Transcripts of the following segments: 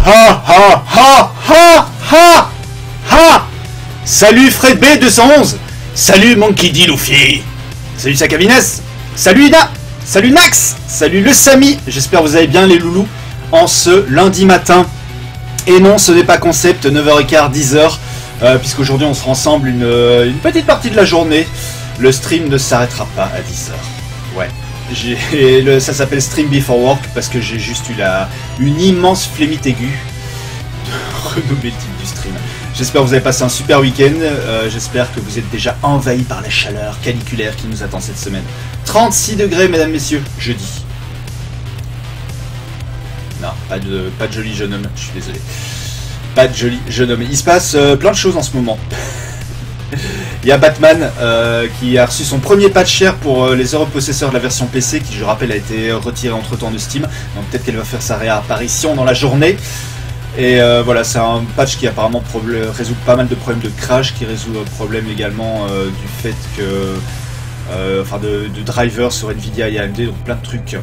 ha ha ha ha ha ha. Salut Fred B211. Salut Monkey D Luffy. Salut Sakavines. Salut Ida. Salut Nax. Salut le Samy. J'espère que vous allez bien les loulous en ce lundi matin. Et non, ce n'est pas concept, 9h15, 10h. Puisqu'aujourd'hui on sera ensemble une petite partie de la journée. Le stream ne s'arrêtera pas à 10h. Ouais. Ça s'appelle Stream Before Work parce que j'ai juste eu une immense flémite aiguë de renommer le titre du stream. J'espère que vous avez passé un super week-end. J'espère que vous êtes déjà envahis par la chaleur caniculaire qui nous attend cette semaine. 36 degrés, mesdames, messieurs, jeudi. Non, pas de joli jeune homme, je suis désolé. Pas de joli jeune homme. Il se passe plein de choses en ce moment. Il y a Batman qui a reçu son premier patch share pour les heureux possesseurs de la version PC qui, je rappelle, a été retiré entre temps de Steam. Donc peut-être qu'elle va faire sa réapparition dans la journée. Et voilà, c'est un patch qui apparemment résout pas mal de problèmes de crash, qui résout le problème également du fait que... de drivers sur Nvidia et AMD, donc plein de trucs.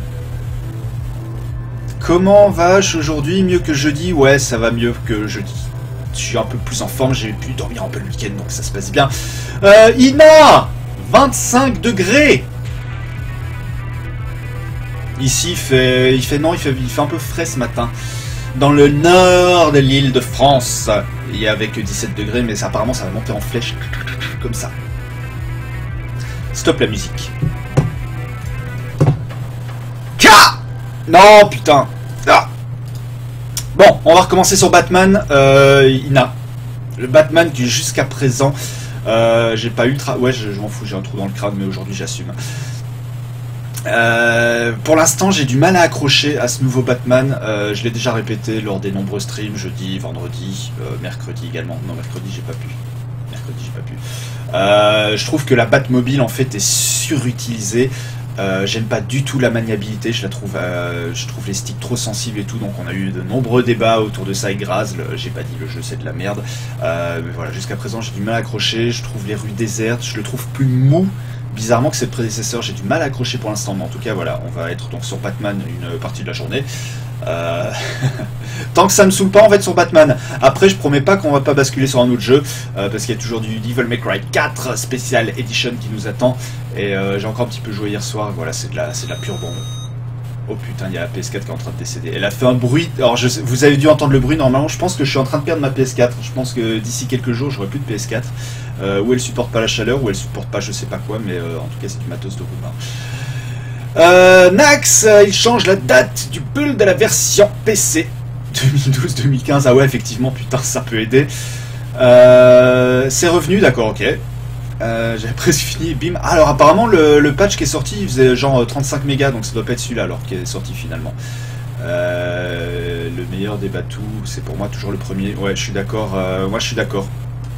Comment va-je aujourd'hui? Mieux que jeudi? Ouais, ça va mieux que jeudi. Je suis un peu plus en forme, j'ai pu dormir un peu le week-end, donc ça se passe bien. Ina 25 degrés. Ici, il fait un peu frais ce matin. Dans le nord de l'île de France, il y a avec 17 degrés, mais apparemment ça va monter en flèche, comme ça. Stop la musique. Non, putain. Ah. Bon, on va recommencer sur Batman. Ina. Le Batman qui jusqu'à présent, j'ai pas ultra... Ouais, je m'en fous, j'ai un trou dans le crâne, mais aujourd'hui j'assume. Pour l'instant, j'ai du mal à accrocher à ce nouveau Batman. Je l'ai déjà répété lors des nombreux streams, jeudi, vendredi, mercredi également. Non, mercredi, j'ai pas pu. Je trouve que la Batmobile, en fait, est surutilisée. J'aime pas du tout la maniabilité, je trouve les sticks trop sensibles et tout, donc on a eu de nombreux débats autour de ça avec Graz. J'ai pas dit le jeu c'est de la merde, mais voilà, jusqu'à présent j'ai du mal à accrocher. Je trouve les rues désertes, je le trouve plus mou bizarrement que ses prédécesseurs. J'ai du mal à accrocher pour l'instant, mais en tout cas voilà, on va être donc sur Batman une partie de la journée. Tant que ça me saoule pas, on va être sur Batman. Après, je promets pas qu'on va pas basculer sur un autre jeu, parce qu'il y a toujours du Devil May Cry 4 Special Edition qui nous attend. Et j'ai encore un petit peu joué hier soir. Voilà, c'est de la pure bombe. Oh putain, il y a la PS4 qui est en train de décéder. Elle a fait un bruit. Alors, vous avez dû entendre le bruit. Normalement, je pense que je suis en train de perdre ma PS4. Je pense que d'ici quelques jours, j'aurai plus de PS4. Ou elle supporte pas la chaleur, ou elle supporte pas je sais pas quoi. Mais en tout cas, c'est du matos de roumain. Nax, il change la date du build de la version PC 2012-2015. Ah ouais, effectivement, putain, ça peut aider. C'est revenu, d'accord, ok. J'avais presque fini, bim. Ah, alors apparemment le patch qui est sorti, il faisait genre 35 mégas, donc ça doit pas être celui-là alors qui est sorti finalement. Le meilleur des Batou, c'est pour moi toujours le premier. Ouais, je suis d'accord. Moi, je suis d'accord.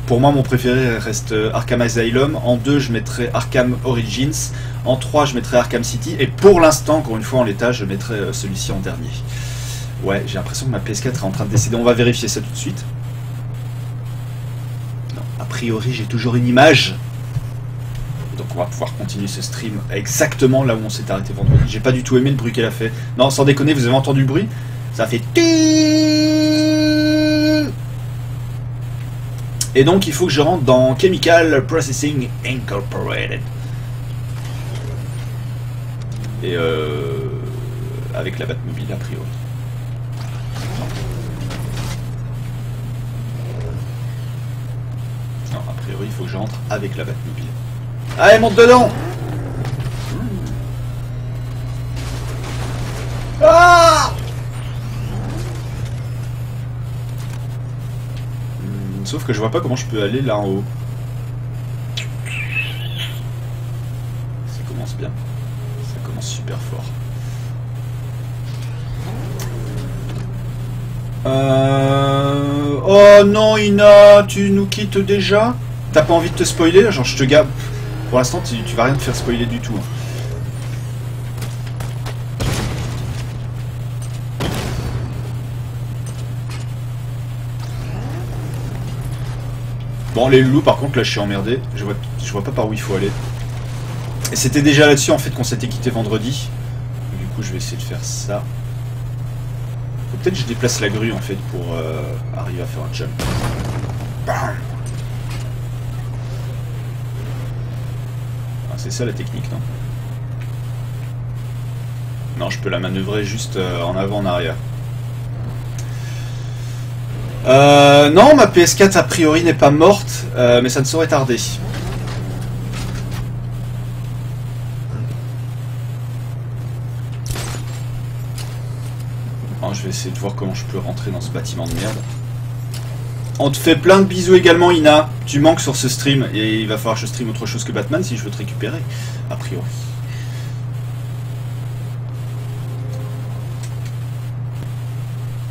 Pour moi, mon préféré reste Arkham Asylum. En 2, je mettrai Arkham Origins. En 3, je mettrai Arkham City. Et pour l'instant, encore une fois en l'état, je mettrai celui-ci en dernier. Ouais, j'ai l'impression que ma PS4 est en train de décéder. On va vérifier ça tout de suite. Non, a priori, j'ai toujours une image. Donc on va pouvoir continuer ce stream exactement là où on s'est arrêté vendredi. J'ai pas du tout aimé le bruit qu'elle a fait. Non, sans déconner, vous avez entendu le bruit? Ça fait... Et donc il faut que je rentre dans Chemical Processing Incorporated. Et avec la Batmobile a priori. Non, a priori il faut que je rentre avec la Batmobile. Allez, monte dedans! Ah! Sauf que je vois pas comment je peux aller là en haut. Ça commence bien. Ça commence super fort. Oh non, Ina, tu nous quittes déjà? T'as pas envie de te spoiler? Genre, je te garde. Pour l'instant, tu vas rien te faire spoiler du tout. Bon, les loups, par contre, là, je suis emmerdé. Je vois pas par où il faut aller. Et c'était déjà là-dessus, en fait, qu'on s'était quitté vendredi. Du coup, je vais essayer de faire ça. Faut peut-être que je déplace la grue en fait pour arriver à faire un jump. Bam. Ah, c'est ça la technique, non? Non, je peux la manœuvrer juste en avant, en arrière. Non, ma PS4 a priori n'est pas morte, mais ça ne saurait tarder. Bon, je vais essayer de voir comment je peux rentrer dans ce bâtiment de merde. On te fait plein de bisous également, Ina. Tu manques sur ce stream et il va falloir que je stream autre chose que Batman si je veux te récupérer, a priori.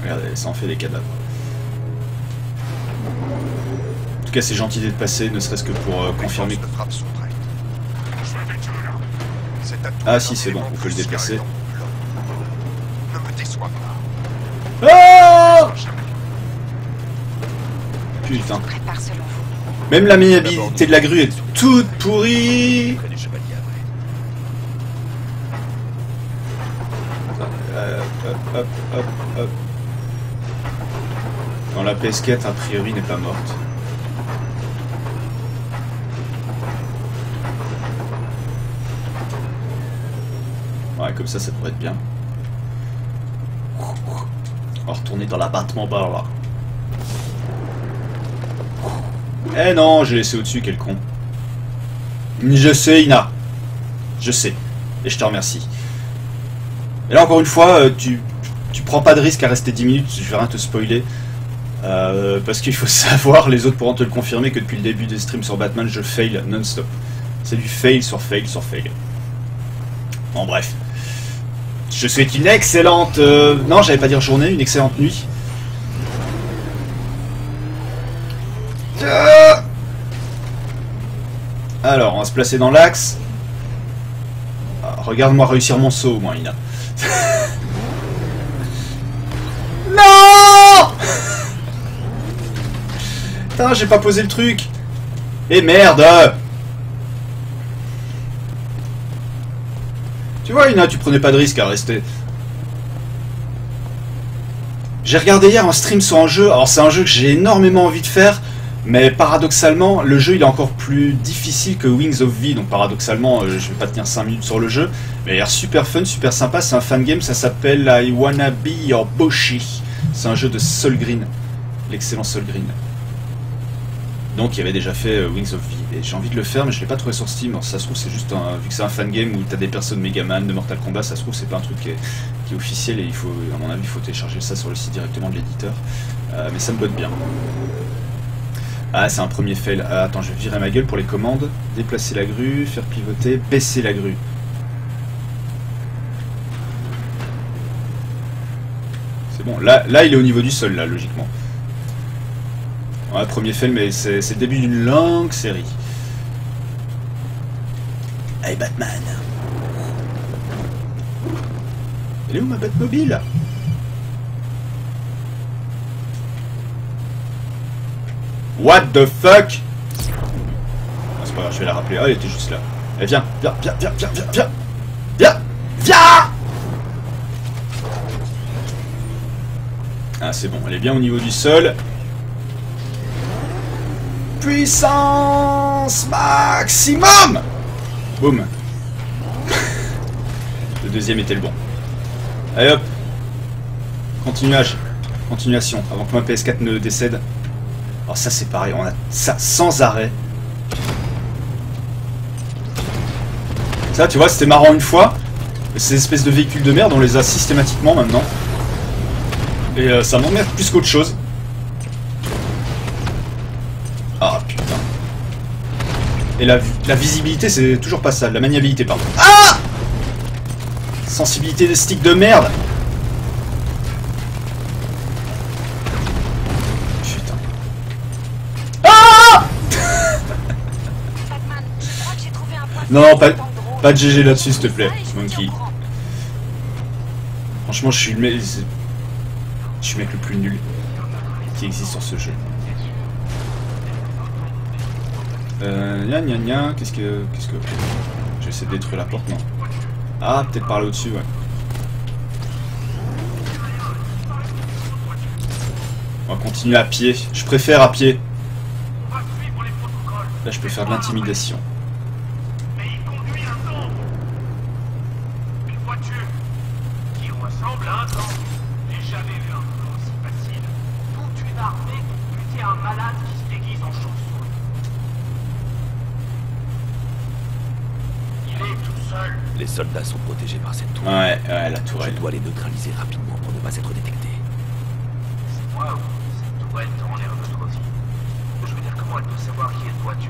Regardez, ça en fait des cadavres. En tout cas, c'est gentil d'être passé, ne serait-ce que pour confirmer. Ah si, c'est bon, on peut le déplacer. Oh putain. Même la maniabilité de la grue est toute pourrie. Hop, hop, hop. Dans la PS4, a priori, n'est pas morte. Ouais, comme ça pourrait être bien. On va retourner dans l'abattement par là. Eh non, j'ai laissé au-dessus, quel con. Je sais, Ina. Je sais. Et je te remercie. Et là, encore une fois, tu prends pas de risque à rester 10 minutes, je vais rien te spoiler. Parce qu'il faut savoir, les autres pourront te le confirmer, que depuis le début des streams sur Batman, je fail non-stop. C'est du fail sur fail sur fail. Bon, bref. Je souhaite une excellente... non, j'allais pas dire journée, une excellente nuit. Alors, on va se placer dans l'axe. Ah, regarde-moi réussir mon saut, au moins, Ina. Non! Putain, j'ai pas posé le truc. Et merde! Tu vois, Ina, tu prenais pas de risque à rester. J'ai regardé hier un stream sur un jeu. Alors, c'est un jeu que j'ai énormément envie de faire. Mais paradoxalement, le jeu il est encore plus difficile que Wings of V. Donc paradoxalement, je vais pas tenir 5 minutes sur le jeu. Mais il a l'air super fun, super sympa. C'est un fan game, ça s'appelle I Wanna Be Your Boshi. C'est un jeu de Sol Green. L'excellent Sol Green. Donc il avait déjà fait Wings of V. Et j'ai envie de le faire, mais je l'ai pas trouvé sur Steam. Alors, ça se trouve, c'est juste un. Vu que c'est un fan game où t'as des persos de Megaman, de Mortal Kombat, ça se trouve, c'est pas un truc qui est officiel. Et il faut, à mon avis, il faut télécharger ça sur le site directement de l'éditeur. Mais ça me botte bien. Ah, c'est un premier fail. Ah, attends, je vais virer ma gueule pour les commandes. Déplacer la grue, faire pivoter, baisser la grue. C'est bon. Là, il est au niveau du sol, là, logiquement. Ouais, premier fail, mais c'est le début d'une longue série. Hey, Batman. Elle est où, ma Batmobile ? What the fuck? Ah, c'est pas grave, je vais la rappeler. Ah, elle était juste là. Eh, viens, viens, viens, viens, viens, viens, viens, viens, viens. Ah, c'est bon, elle est bien au niveau du sol. Puissance maximum. Boum. Le deuxième était le bon. Allez hop. Continuation, avant que ma PS4 ne décède. Alors ça c'est pareil, on a ça sans arrêt. Ça tu vois, c'était marrant une fois. Ces espèces de véhicules de merde, on les a systématiquement maintenant. Et ça m'emmerde plus qu'autre chose. Ah putain. Et la visibilité c'est toujours pas ça, la maniabilité pardon. Ah! Sensibilité des sticks de merde. Non, pas de GG là-dessus, s'il te plaît, Monkey. Franchement, je suis le mec le plus nul qui existe sur ce jeu. Gna, qu'est-ce que... Je vais essayer de détruire la porte, non. Ah, peut-être par là au-dessus, ouais. On va continuer à pied. Je préfère à pied. Là, je peux faire de l'intimidation. Mais il conduit un tank. Une voiture qui ressemble à un tank. J'ai jamais vu un boulot aussi facile. Toute une armée pour buter un malade qui se déguise en chauve-souris. Il est tout seul. Les soldats sont protégés par cette tour. Ouais, la Je tourelle. dois les neutraliser rapidement pour ne pas être détecté. C'est moi ou cette tourelle te rend nerveux trop vite. Je veux dire, comment elle peut savoir qui elle doit tuer?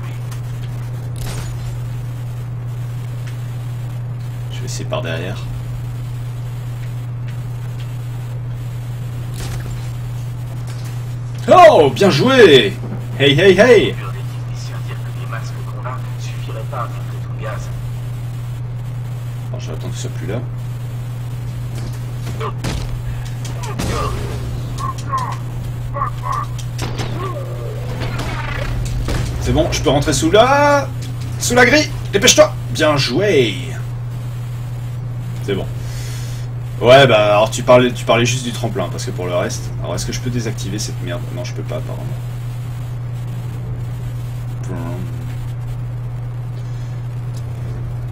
Je vais essayer par derrière. Oh, bien joué! Hey, hey, hey! Pur des techniciens dire que les masques qu'on a suffiraient pas à filtrer tout le gaz. Alors, je vais attendre que ce soit plus là. C'est bon, je peux rentrer sous la grille. Dépêche-toi. Bien joué. C'est bon. Ouais, bah alors tu parlais juste du tremplin parce que pour le reste, alors est-ce que je peux désactiver cette merde? Non, je peux pas apparemment.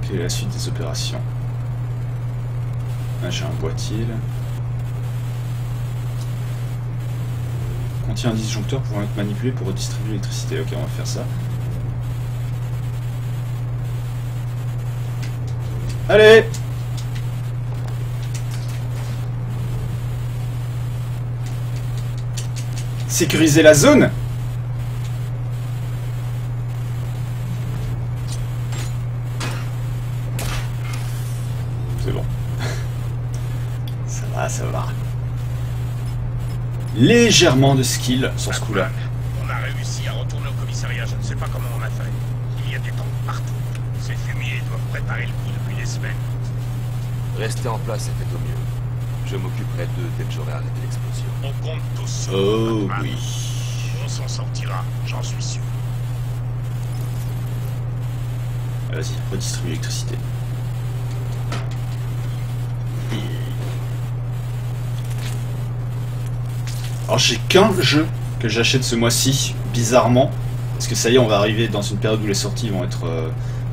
Quelle est la suite des opérations? Là, j'ai un boîtier là. Contient un disjoncteur pouvant être manipulé pour redistribuer l'électricité. Ok, on va faire ça. Allez! Sécuriser la zone! C'est bon. Ça va, ça va. Légèrement de skill sur ce coup-là. On a réussi à retourner au commissariat, je ne sais pas comment on a fait. Il y a des tanks partout. Ces fumiers doivent préparer le coup depuis des semaines. Restez en place et faites au mieux. Je m'occuperai d'eux dès que j'aurai arrêté l'explosion. On compte tous sur Oh Batman. oui. On s'en sortira, j'en suis sûr. Vas-y, redistribue l'électricité. Alors j'ai qu'un jeu que j'achète ce mois-ci, bizarrement. Parce que ça y est, on va arriver dans une période où les sorties vont être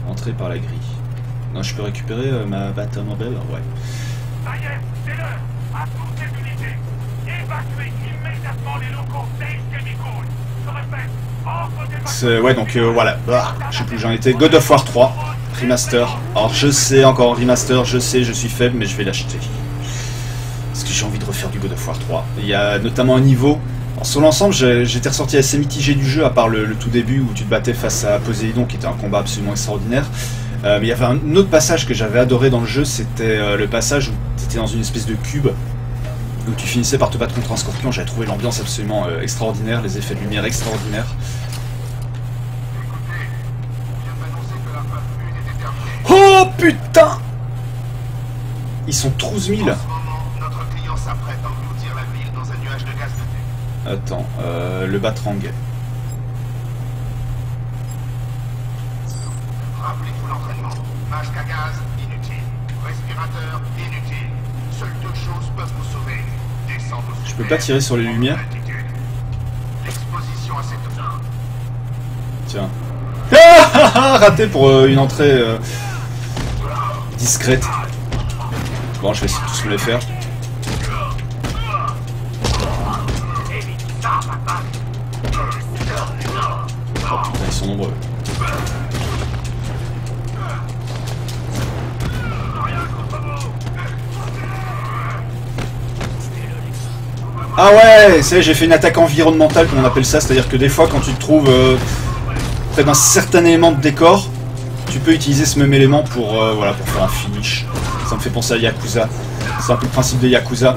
entrées par la grille. Non, je peux récupérer ma Batmobile? Ouais. Ça y est, c'est l'heure. À toutes les unités. Évacuez immédiatement les locaux Dave Chemical. Je répète, ordre d'évacuation. Ouais, donc voilà. Ah, je sais plus où j'en étais. God of War 3, remaster. Alors je sais, encore remaster, je sais, je suis faible, mais je vais l'acheter. Parce que j'ai envie de refaire du God of War 3. Il y a notamment un niveau. Alors, sur l'ensemble, j'étais ressorti assez mitigé du jeu, à part le tout début où tu te battais face à Poséidon, qui était un combat absolument extraordinaire. Mais il y avait un autre passage que j'avais adoré dans le jeu, c'était le passage où tu étais dans une espèce de cube, où tu finissais par te battre contre un scorpion. J'avais trouvé l'ambiance absolument extraordinaire, les effets de lumière extraordinaires. Oh putain! Ils sont 12 000. Notre client s'apprête à engloutir la ville dans un nuage de gaz de thé. Attends, le Batrang. Rappelez-vous l'entraînement. Masque à gaz, inutile. Respirateur, inutile. Seules deux choses peuvent vous sauver. Descendre au Je peux pas tirer sur les lumières? L'exposition à cette zone. Tiens. Ah, raté pour une entrée discrète. Bon, je vais essayer de tous me les faire. Oh putain, ils sont nombreux. Ah ouais, c'est j'ai fait une attaque environnementale comme on appelle ça, c'est-à-dire que des fois quand tu te trouves près d'un certain élément de décor, tu peux utiliser ce même élément pour, voilà, pour faire un finish. Ça me fait penser à Yakuza, c'est un peu le principe de Yakuza.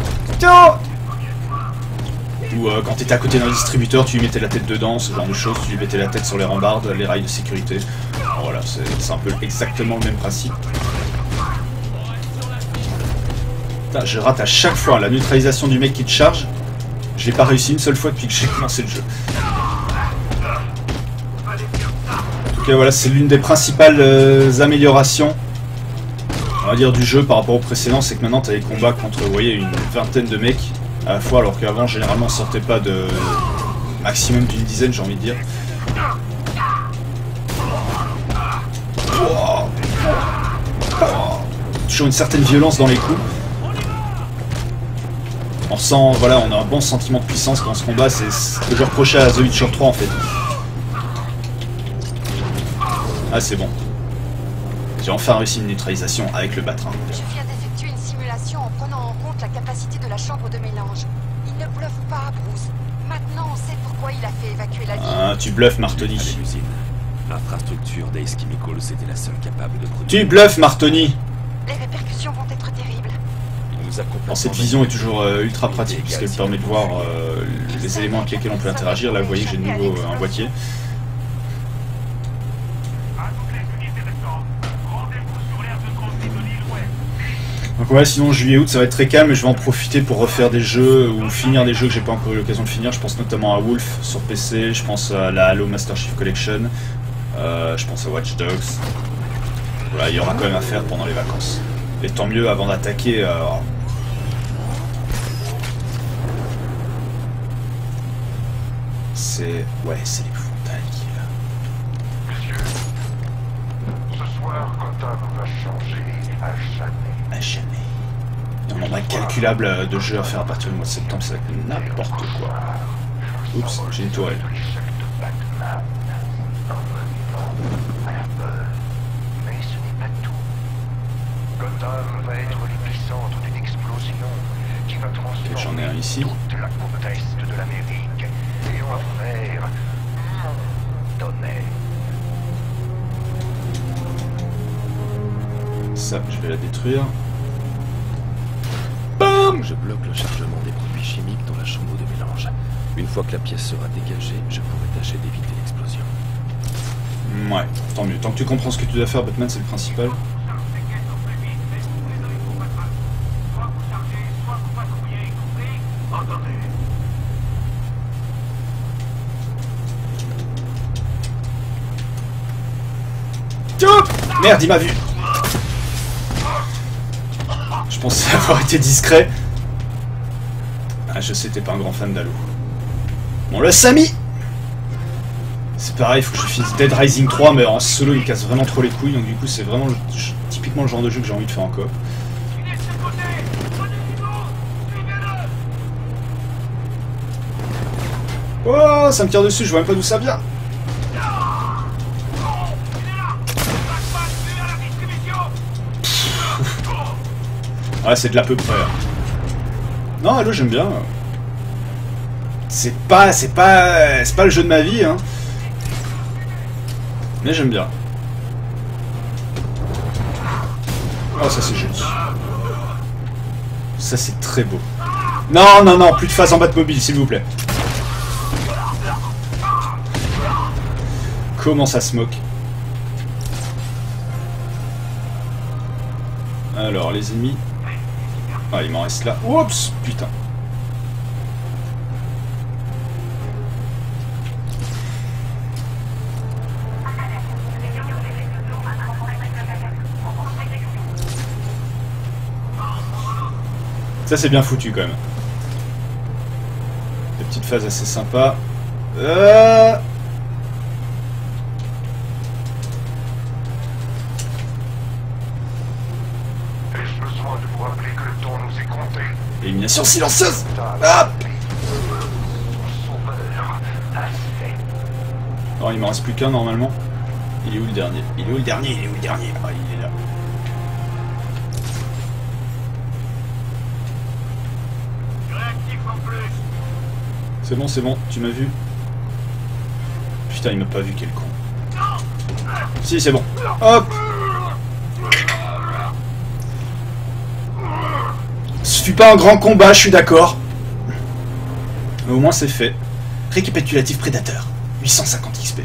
Ou quand tu étais à côté d'un distributeur, tu lui mettais la tête dedans, ce genre de choses, tu lui mettais la tête sur les rambardes, les rails de sécurité. Alors voilà, c'est un peu exactement le même principe. Putain, je rate à chaque fois la neutralisation du mec qui te charge. Je l'ai pas réussi une seule fois depuis que j'ai commencé le jeu. En tout cas voilà, c'est l'une des principales améliorations, on va dire, du jeu par rapport au précédent, c'est que maintenant tu as des combats contre, vous voyez, une vingtaine de mecs. à la fois, alors qu'avant, généralement, on sortait pas de maximum d'une dizaine, j'ai envie de dire. Toujours une certaine violence dans les coups. On ressent, voilà, on a un bon sentiment de puissance quand on se combat, c'est ce que je reprochais à The Witcher 3 en fait. Ah, c'est bon. J'ai enfin réussi une neutralisation avec le batrin. Je viens d'effectuer une simulation en prenant en compte la capacité de la chambre de mélange. Il ne bluffe pas, Bruce. Maintenant, on sait pourquoi il a fait évacuer la ville. Ah, tu bluffes, Martoni. À l'usine. L'infrastructure d'Ace Chemicals était la seule capable de produire. Tu bluffes, Martoni. Les répercussions vont être terribles. On nous a complètement Cette vision est toujours ultra pratique puisqu'elle permet de voir les éléments avec lesquels on peut interagir. Là, vous voyez que j'ai de nouveau un boîtier. Donc ouais, sinon juillet-août ça va être très calme et je vais en profiter pour refaire des jeux ou finir des jeux que j'ai pas encore eu l'occasion de finir. Je pense notamment à Wolf sur PC, je pense à la Halo Master Chief Collection, je pense à Watch Dogs. Voilà, il y aura quand même à faire pendant les vacances. Et tant mieux avant d'attaquer. C'est... ouais, c'est l'épouvantail qui est là. Messieurs, ce soir, Gotham va changer à jamais. À jamais. Il y a un nombre incalculable de jeux à faire à partir du mois de septembre, ça va être n'importe quoi. Oups, j'ai une tourelle. Mais ce n'est pas tout. Gotham va être l'épicentre d'une explosion qui va transformer J'en ai un ici. toute la côte est de l'Amérique et en faire mon domaine. Ça, je vais la détruire. Je bloque le chargement des produits chimiques dans la chambre de mélange. Une fois que la pièce sera dégagée, je pourrai tâcher d'éviter l'explosion. Ouais, tant mieux. Tant que tu comprends ce que tu dois faire, Batman, c'est le principal. Merde, il m'a vu. Je pensais avoir été discret. Ah, je sais, t'es pas un grand fan d'Halo. Bon, le Samy. C'est pareil, il faut que je finisse Dead Rising 3, mais en solo il casse vraiment trop les couilles, donc du coup c'est vraiment typiquement le genre de jeu que j'ai envie de faire en coop. Oh, ça me tire dessus, je vois même pas d'où ça vient. Ouais, c'est de l'à peu près. Non, Halo, j'aime bien. C'est pas le jeu de ma vie, hein. Mais j'aime bien. Oh, ça c'est joli. Ça c'est très beau. Non, non, non, plus de phase en Batmobile, s'il vous plaît. Comment ça se moque. Alors, les ennemis. Ah, il m'en reste là. Oups, putain. Ça c'est bien foutu quand même. Des petites phases assez sympas. Ai-je besoin de vous rappeler que le temps nous est compté? Élimination silencieuse. Ah. Non, il m'en reste plus qu'un normalement. Il est où le dernier? Il est où le dernier? Il est où le dernier? Ah, il est là. C'est bon, tu m'as vu. Putain, il m'a pas vu, quel con. Si, c'est bon. Hop. Ce fut pas un grand combat, je suis d'accord. Mais au moins c'est fait. Récapitulatif prédateur. 850 XP.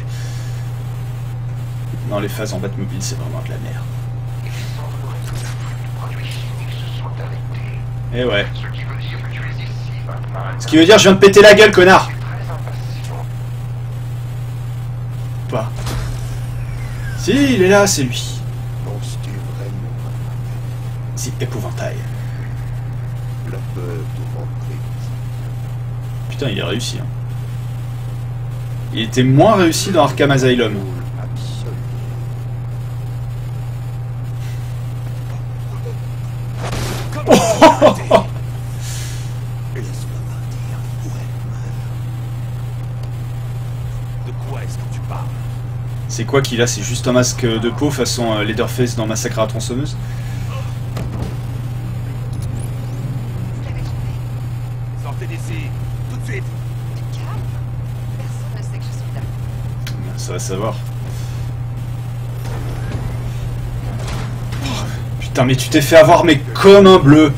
Dans les phases en Batmobile, c'est vraiment de la merde. Eh ouais. Ce qui veut dire je viens de péter la gueule, connard. Pas. Si, il est là, c'est lui. Si, épouvantail. La peur de rentrer Putain, il est réussi. Hein. Il était moins réussi dans Arkham Asylum. C'est quoi qu'il a? C'est juste un masque de peau façon Leatherface dans Massacre à la tronçonneuse? Vous l'avez trouvé? Sortez d'ici, tout de suite. Calme. Personne ne sait que je suis là. Ça va savoir. Oh, putain, mais tu t'es fait avoir, mais comme un bleu.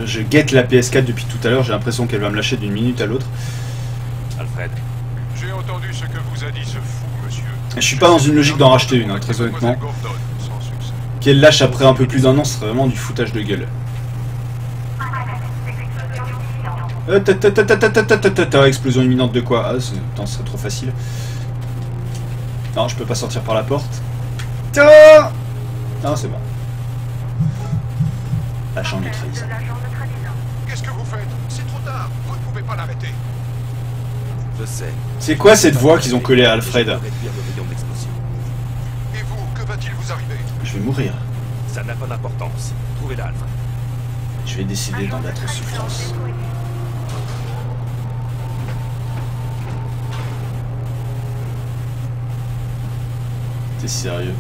Je guette la PS4 depuis tout à l'heure, j'ai l'impression qu'elle va me lâcher d'une minute à l'autre. Alfred, j'ai entendu ce que vous a dit ce fou, monsieur. Je suis pas dans une logique d'en racheter une, hein, très honnêtement. Qu'elle lâche après un peu plus d'un an, ce serait vraiment du foutage de gueule. Explosion imminente de quoi? Ah, ce serait trop facile. Non, je peux pas sortir par la porte. Non, c'est bon. La chambre maîtrise. Qu'est-ce que vous faites? C'est trop tard. Vous ne pouvez pas l'arrêter. Je sais. C'est quoi cette voix qu'ils ont collée à Alfred? Et vous, que va-t-il vous arriver? Je vais mourir. Ça n'a pas d'importance. Trouvez-la, Alfred. Je vais décider d'en battre souffrance. T'es sérieux?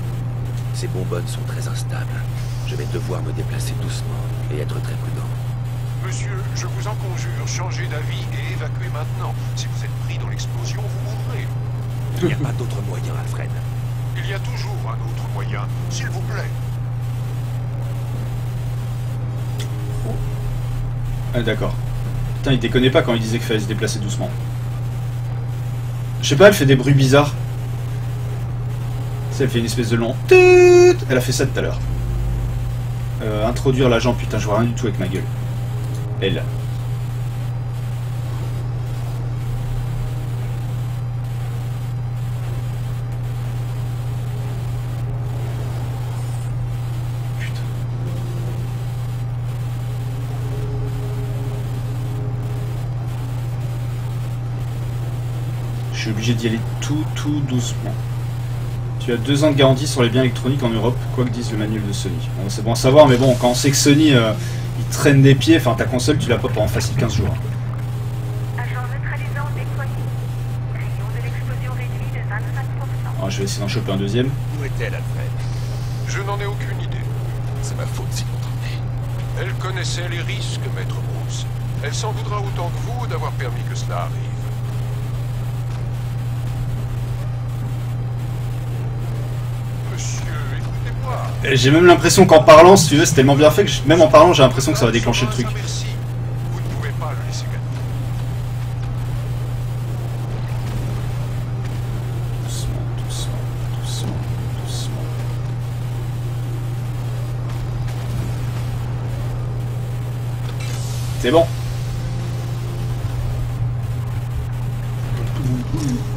Ces bonbonnes sont très instables. Je vais devoir me déplacer doucement et être très prudent. Monsieur, je vous en conjure, changez d'avis et évacuez maintenant. Si vous êtes pris dans l'explosion, vous mourrez. Il n'y a pas d'autre moyen, Alfred. Il y a toujours un autre moyen, s'il vous plaît. Ah d'accord. Putain, il déconnait pas quand il disait qu'il fallait se déplacer doucement. Je sais pas, elle fait des bruits bizarres. Elle fait une espèce de long... Elle a fait ça tout à l'heure. Introduire l'agent, putain, je vois rien du tout avec ma gueule. Elle. Putain. Je suis obligé d'y aller tout doucement. Tu as 2 ans de garantie sur les biens électroniques en Europe, quoi que dise le manuel de Sony. Bon, c'est bon à savoir, mais bon, quand on sait que Sony, il traîne des pieds, enfin ta console, tu l'as pas pendant facile 15 jours. Agent neutralisant déployé. Rayon de l'explosion réduit de 25%. Alors, je vais essayer d'en choper un deuxième. Où est-elle, Alfred? Je n'en ai aucune idée. C'est ma faute si longtemps. Elle connaissait les risques, Maître Bruce. Elle s'en voudra autant que vous d'avoir permis que cela arrive. J'ai même l'impression qu'en parlant, si tu veux, c'est tellement bien fait que même en parlant, j'ai l'impression que ça va déclencher le truc. Merci. Vous ne pouvez pas le laisser gagner. Doucement. C'est bon.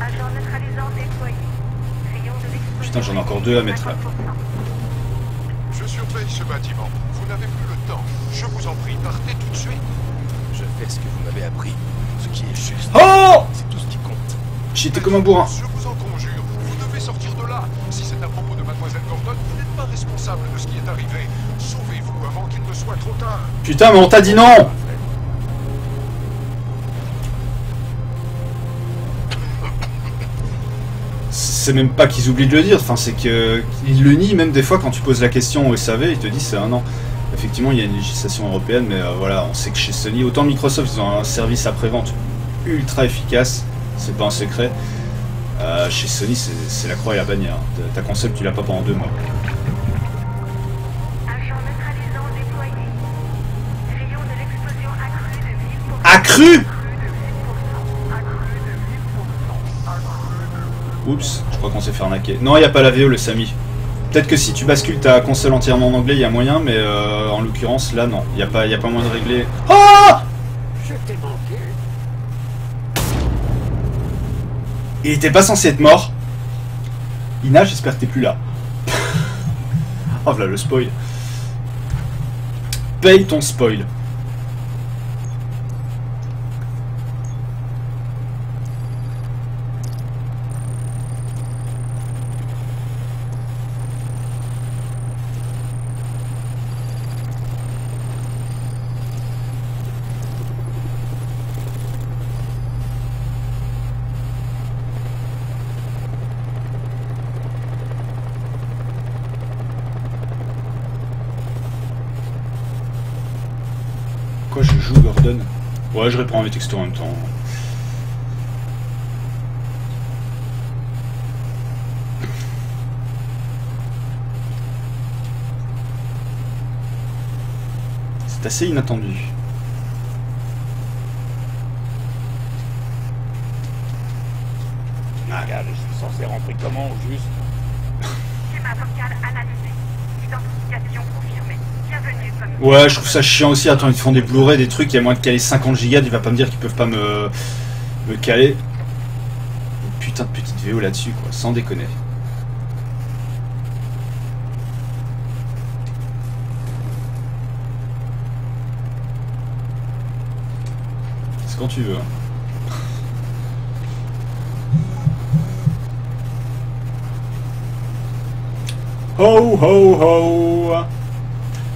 Agent neutralisant déployé. Rayon de l'explosion. Putain, j'en ai encore 2 à mettre là. Je surveille ce bâtiment. Vous n'avez plus le temps. Je vous en prie, partez tout de suite. Je fais ce que vous m'avez appris. Ce qui est juste. Oh! C'est tout ce qui compte. J'étais comme un bourrin. Je vous en conjure, vous devez sortir de là. Si c'est à propos de Mademoiselle Gordon, vous n'êtes pas responsable de ce qui est arrivé. Sauvez-vous avant qu'il ne soit trop tard. Putain, mais on t'a dit non! C'est même pas qu'ils oublient de le dire, enfin c'est qu'ils le nient même des fois quand tu poses la question au SAV, ils te disent c'est un an. Effectivement il y a une législation européenne, mais voilà, on sait que chez Sony, autant Microsoft ils ont un service après-vente ultra efficace, c'est pas un secret. Chez Sony c'est la croix et la bannière, ta console tu l'as pas pendant 2 mois. Agent neutralisant déployé. Rayon de l'explosion accru de 8%. Accru! Accru de 8%. Oups, je crois qu'on s'est fait arnaquer. Non, il n'y a pas la VO le Samy. Peut-être que si tu bascules ta console entièrement en anglais, il y a moyen, mais en l'occurrence, là, non. Il n'y a pas moyen de régler... Oh! Je t'ai manqué. Il était pas censé être mort. Ina, j'espère que t'es plus là. Oh voilà le spoil. Paye ton spoil. Pourquoi je joue Gordon? Ouais, je réponds à mes textos en même temps. C'est assez inattendu. Ah, regarde, je suis censé rentrer comment, au juste? Schéma vocal analysé. Identification confirmée. Bienvenue comme... Ouais, je trouve ça chiant aussi. Attends, ils font des Blu-ray, des trucs, il y a moins de caler 50 gigas, il va pas me dire qu'ils peuvent pas me caler une putain de petite VO là-dessus, quoi, sans déconner. C'est quand tu veux. Hein. Ho ho ho!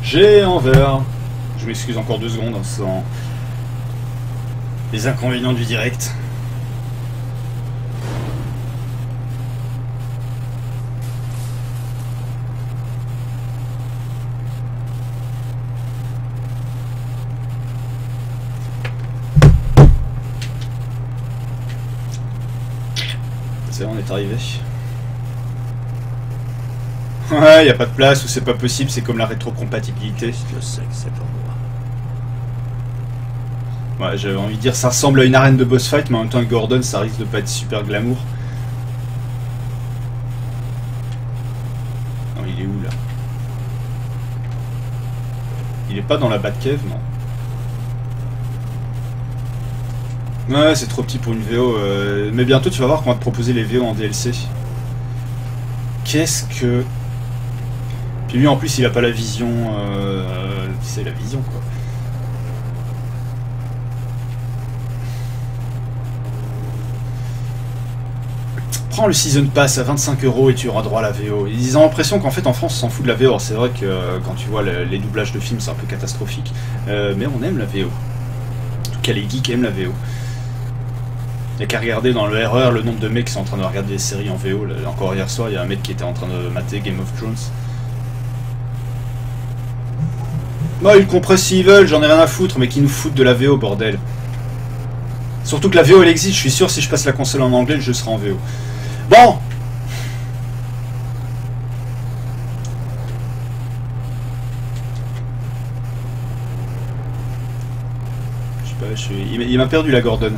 J'ai un verre. Je m'excuse encore 2 secondes, hein, sans les inconvénients du direct. C'est bon, on est arrivé. Ouais, y a pas de place ou c'est pas possible, c'est comme la rétrocompatibilité. Je sais que c'est pour moi. Ouais, j'avais envie de dire ça ressemble à une arène de boss fight, mais en même temps avec Gordon ça risque de pas être super glamour. Non, il est où là? Il est pas dans la Batcave, non? Ouais, c'est trop petit pour une VO. Mais bientôt tu vas voir qu'on va te proposer les VO en DLC. Qu'est-ce que... Puis lui en plus il a pas la vision... c'est la vision quoi. Prends le Season Pass à 25 € et tu auras droit à la VO. Ils ont l'impression qu'en fait en France on s'en fout de la VO. C'est vrai que quand tu vois les doublages de films c'est un peu catastrophique. Mais on aime la VO. En tout cas les geeks aiment la VO. Il n'y a qu'à regarder dans le RER le nombre de mecs qui sont en train de regarder des séries en VO. Encore hier soir il y a un mec qui était en train de mater Game of Thrones. Bah ils compressent s'ils veulent, j'en ai rien à foutre, mais qu'ils nous foutent de la VO, bordel. Surtout que la VO elle existe, je suis sûr si je passe la console en anglais, le jeu sera en VO. Bon. Je sais pas, il m'a perdu la Gordon.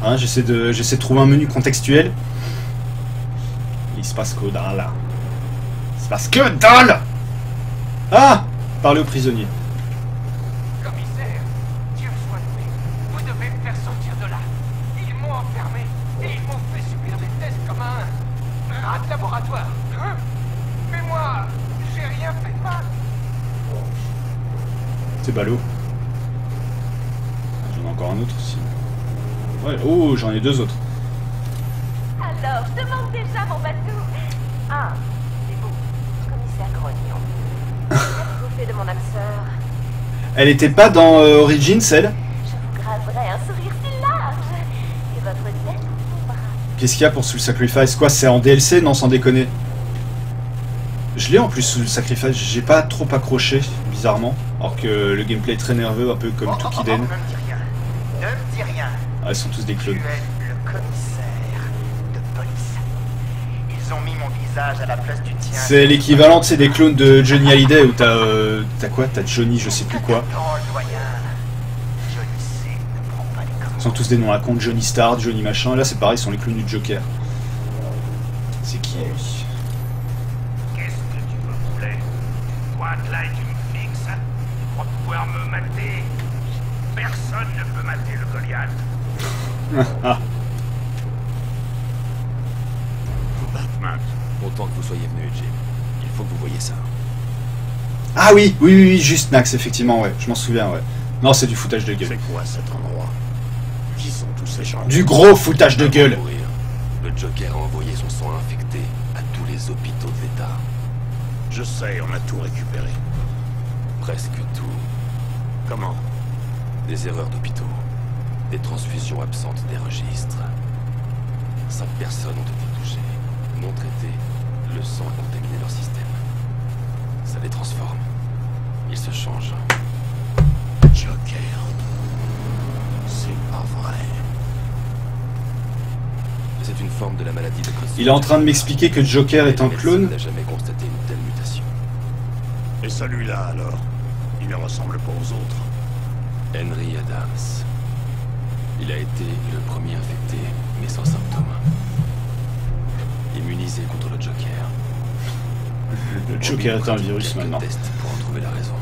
Hein, j'essaie de trouver un menu contextuel. Il se passe que dalle. Il se passe que dalle. Ah, parlez aux prisonniers. Commissaire, Dieu soit loué. Vous devez me faire sortir de là. Ils m'ont enfermé et ils m'ont fait subir des tests comme un rat de laboratoire. Hein? Mais moi, j'ai rien fait de mal. C'est ballot. J'en ai encore un autre aussi. Ouais, oh, j'en ai 2 autres. Alors, je demande déjà mon bateau. Ah, c'est vous, commissaire Grognon. Qu'avez-vous fait de mon âme sœur? Elle était pas dans Origins, elle? Je vous graverai un sourire si large. Et votre tête vous bras. Qu'est-ce qu'il y a pour Soul Sacrifice? Quoi, c'est en DLC? Non, sans déconner. Je l'ai en plus, Soul Sacrifice. J'ai pas trop accroché, bizarrement. Alors que le gameplay est très nerveux, un peu comme Toukiden. Ne me dis rien. Ne me dis rien. Ah, ils sont tous des Tu clones. es le commissaire de police. Ils ont mis mon visage à la place du tien. C'est l'équivalent, tu sais, des clones de Johnny Hallyday où t'as quoi? T'as Johnny, je sais plus quoi. Oh, le doyen. Je le sais, ne prends pas les commandes. Ils sont tous des noms à compte, Johnny Star, Johnny machin. Là, c'est pareil, ils sont les clones du Joker. C'est qui, lui? Qu'est-ce que tu me voulais? Toi, Clyde, tu me fixes? Tu crois pouvoir me mater? Personne ne peut mater le Goliath. Max. Content que vous soyez venu, Jim. Il faut que vous voyiez ça. Ah oui, juste Nax, effectivement, ouais. Je m'en souviens, ouais. Non, c'est du foutage de gueule. C'est quoi cet endroit? Qui sont tous ces gens? Du gros foutage de gueule. Pour mourir, le Joker a envoyé son sang infecté à tous les hôpitaux de l'État. Je sais, on a tout récupéré. Presque tout. Comment? Des erreurs d'hôpitaux. Des transfusions absentes des registres. 5 personnes ont été touchées, non traitées. Le sang a contaminé leur système. Ça les transforme. Ils se changent. Joker. C'est pas vrai. C'est une forme de la maladie de Creutzfeldt. Il est en train de m'expliquer que Joker est un Le clone. médecin n'a jamais constaté une telle mutation. Et celui-là alors? Il ne ressemble pas aux autres. Henry Adams. Il a été le premier infecté, mais sans symptômes. Immunisé contre le Joker. Le Joker est un virus maintenant. Test pour en trouver la raison.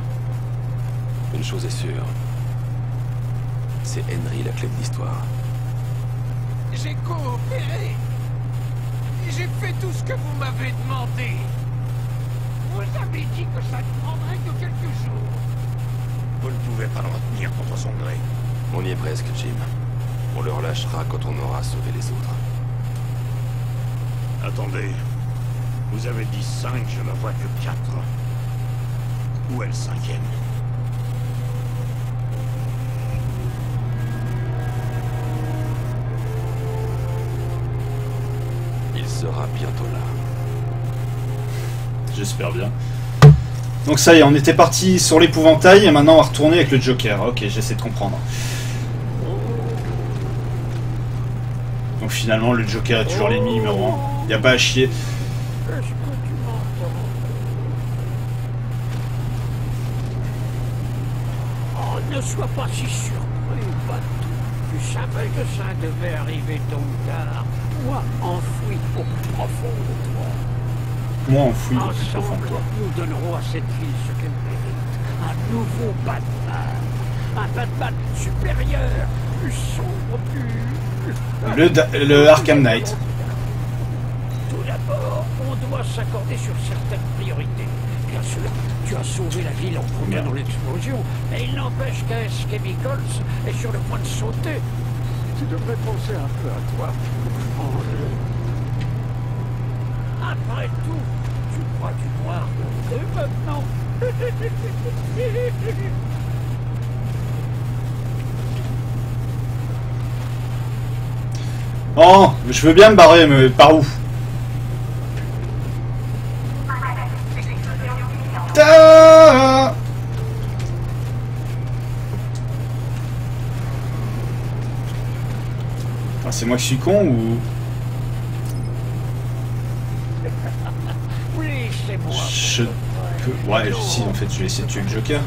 Une chose est sûre. C'est Henry la clé de l'histoire. J'ai coopéré. J'ai fait tout ce que vous m'avez demandé. Vous avez dit que ça ne prendrait que quelques jours. Vous ne pouvez pas le retenir contre son gré. On y est presque, Jim. On le relâchera quand on aura sauvé les autres. Attendez. Vous avez dit 5, je ne vois que 4. Où est le 5e? Il sera bientôt là. J'espère bien. Donc ça y est, on était parti sur l'épouvantail et maintenant on va retourner avec le Joker. Ok, j'essaie de comprendre. Donc finalement le Joker est toujours l'ennemi numéro 1. Y a pas à chier. Est-ce que tu m'entends? Oh, ne sois pas si surpris, bateau. Tu savais que ça devait arriver tôt ou tard. Moi, enfoui au plus profond de toi. Moi enfoui au plus profond de Ensemble, toi. nous donnerons à cette ville ce qu'elle mérite. Un nouveau Batman. Un Batman supérieur, plus sombre, plus... Le Arkham Knight. Tout d'abord, on doit s'accorder sur certaines priorités. Bien sûr, tu as sauvé la ville en premier dans l'explosion, mais il n'empêche qu'AS Chemicals est sur le point de sauter. Tu devrais penser un peu à toi. Après tout, tu crois du noir de Dieu maintenant. Oh, je veux bien me barrer, mais par où? Ta ah, c'est moi qui suis con ou... Oui, c'est moi. Je peux... Ouais, si, en fait, je vais essayer de tuer le Joker.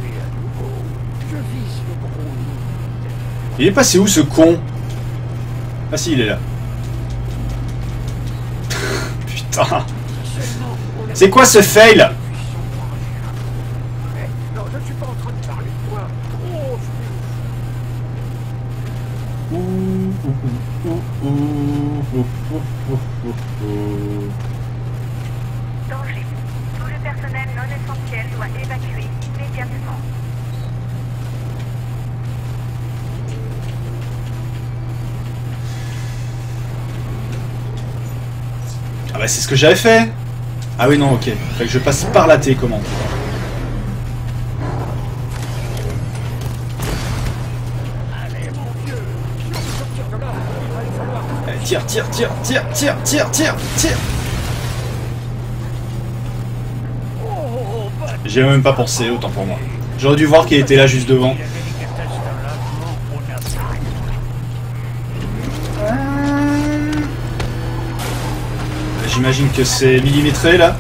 Je vise le gros loup. Il est passé où, ce con? Ah si, il est là. Putain. C'est quoi ce fail? Non, je ne suis pas en train de parler de toi. Oh, Danger. Tout le personnel non essentiel doit évacuer immédiatement. Ah bah c'est ce que j'avais fait. Ah oui non, ok. Fait que je passe par la télécommande. allez, mon vieux. Si on veut sortir de là, il va y falloir... Tire, tire, tire, tire, tire, tire, tire, tire. Oh, bah, J'ai même pas pensé, autant pour moi. J'aurais dû voir qu'il était là juste devant. la délicatesse d'un lavement, on a ça. J'imagine que c'est millimétré là.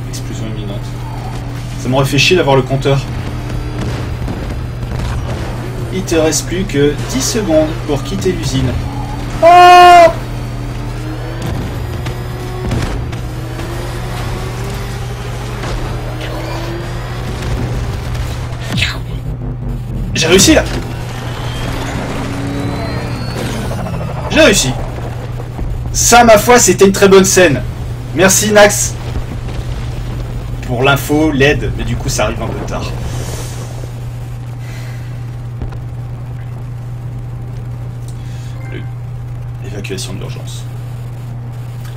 Explosion imminente. Ça m'aurait fait chier d'avoir le compteur. Il te reste plus que 10 secondes pour quitter l'usine. Oh! J'ai réussi là! J'ai réussi! Ça, ma foi, c'était une très bonne scène. Merci, Nax. Pour l'info, l'aide, mais du coup, ça arrive un peu tard. Évacuation d'urgence.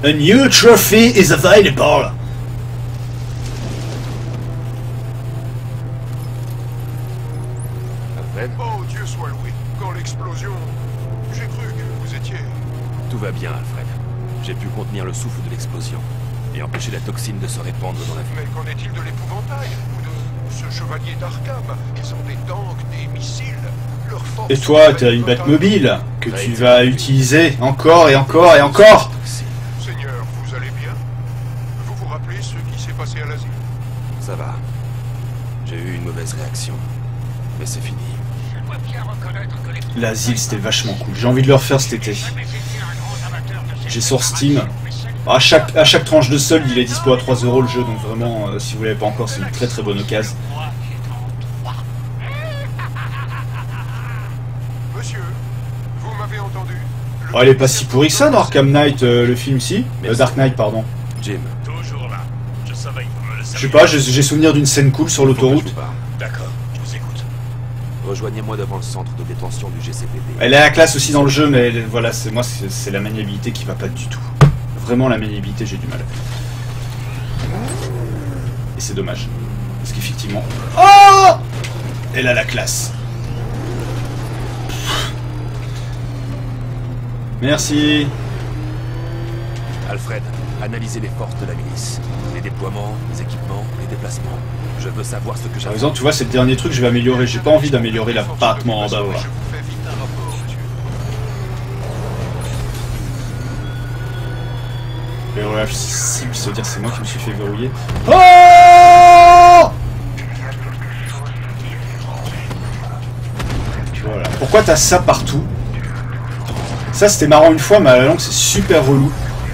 A new trophy is available. Alfred, Oh, Dieu soit loué. Quand l'explosion... J'ai cru que vous étiez... tout va bien, Alfred. J'ai pu contenir le souffle de l'explosion et empêcher la toxine de se répandre dans la ville. Mais qu'en est-il de l'épouvantail? Ou de ce chevalier d'Arkham? Ils ont des tanks, des missiles... Leur force... Et toi, t'as une Batmobile que tu vas utiliser encore et encore et encore. Seigneur, vous allez bien? Vous vous rappelez ce qui s'est passé à l'asile? Ça va. J'ai eu une mauvaise réaction. Mais c'est fini. Je dois bien reconnaître que les... L'asile, c'était vachement cool. J'ai envie de le refaire cet été. J'ai sur Steam. À chaque tranche de solde, il est dispo à 3 € le jeu, donc vraiment, si vous l'avez pas encore, c'est une très très bonne occasion. Monsieur, vous m'avez entendu? Oh, elle est pas si pourrie que ça dans Arkham Knight, le film, si Dark Knight, pardon. Jim, Toujours là. Je savais que vous me le Je sais pas, j'ai souvenir d'une scène cool sur faut que je l'autoroute. vous parle. D'accord, je vous écoute. Rejoignez-moi devant le centre de détention du GCPD. Elle est à la classe aussi dans le jeu, mais voilà, c'est la maniabilité qui va pas du tout. Vraiment, la maniabilité, j'ai du mal. Et c'est dommage. Parce qu'effectivement... Oh, elle a la classe. Merci. Alfred, analysez les forces de la milice. Les déploiements, les équipements, les déplacements. Je veux savoir ce que Par j'avais. exemple, tu vois, c'est le dernier truc que je vais améliorer. J'ai pas envie d'améliorer la battement en bas. Voilà. Je vous fais vite un rapport, monsieur. Verrouillage cible, ça veut dire que c'est moi qui me suis fait verrouiller. Oh, voilà. Pourquoi t'as ça partout? Ça c'était marrant une fois, mais à la longue c'est super relou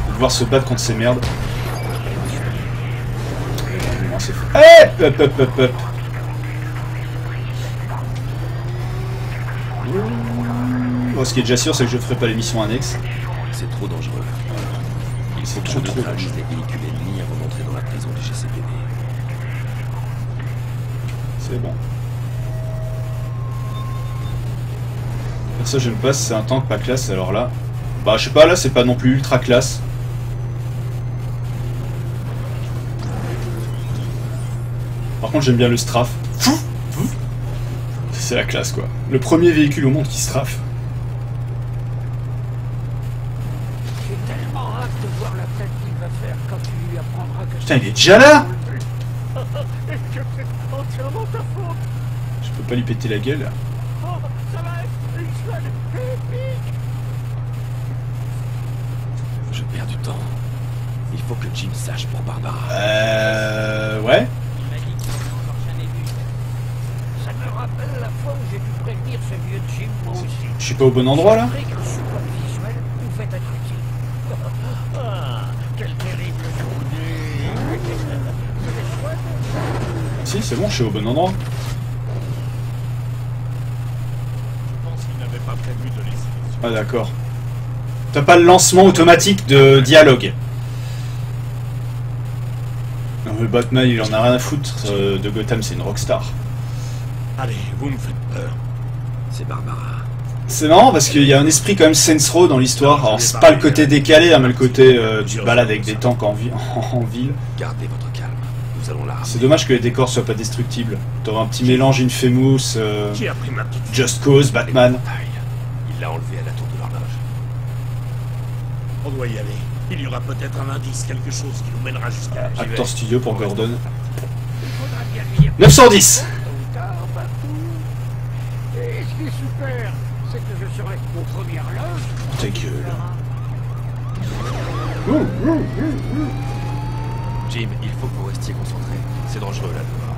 de devoir se battre contre ces merdes. Hey, hop, hop, hop, hop. Bon, ce qui est déjà sûr, c'est que je ferai pas l'émission annexe. C'est trop dangereux. Il faut trop, que je trop neutralise les véhicules ennemis avant d'entrer dans la prison du GCPD. C'est bon. Ça j'aime pas, c'est un tank pas classe, alors là... Bah je sais pas, là c'est pas non plus ultra classe. Par contre j'aime bien le strafe. C'est la classe quoi. Le premier véhicule au monde qui strafe. J'ai tellement hâte de voir la tête qu'il va faire quand tu lui apprendras que... Putain, il est déjà là. Et que c'est entièrement ta faute. Je peux pas lui péter la gueule. Oh, ça va être une soirée épique. Je perds du temps. Il faut que Jim sache pour Barbara. Ouais. Il m'a dit qu'il n'en a encore jamais vu. Ça me rappelle la fois où j'ai dû prévenir ce vieux Jim, moi aussi. Je suis pas au bon endroit là. J'ai appris qu'un support visuel pouvait être utile. Ah, quel terrible journée. C'était chouette. Si, c'est bon, je suis au bon endroit. Je pense qu'il n'avait pas prévu de laisser. Ah d'accord. T'as pas le lancement automatique de dialogue. Non, mais Batman il en a rien à foutre de Gotham, c'est une rockstar. Allez, vous me faites peur. C'est Barbara. C'est marrant parce qu'il y a un esprit quand même Saints Row dans l'histoire. Alors c'est pas le côté décalé, hein, mais le côté tu te balades avec des tanks en ville. Gardez votre calme. Nous allons la ramener. C'est dommage que les décors soient pas destructibles. T'auras un petit mélange Infamous, Qui a pris ma petite fille? Just Cause, Batman. Il l'a enlevé à la tour de l'horloge. On doit y aller. Il y aura peut-être un indice, quelque chose qui nous mènera jusqu'à... Actor studio pour Gordon. Il faudra bien lui dire 910. tôt ou tard, Batou. Et ce qui est super, c'est que je serai au premier loge. Ta gueule. Jim, il faut que vous restiez concentré. C'est dangereux là dehors.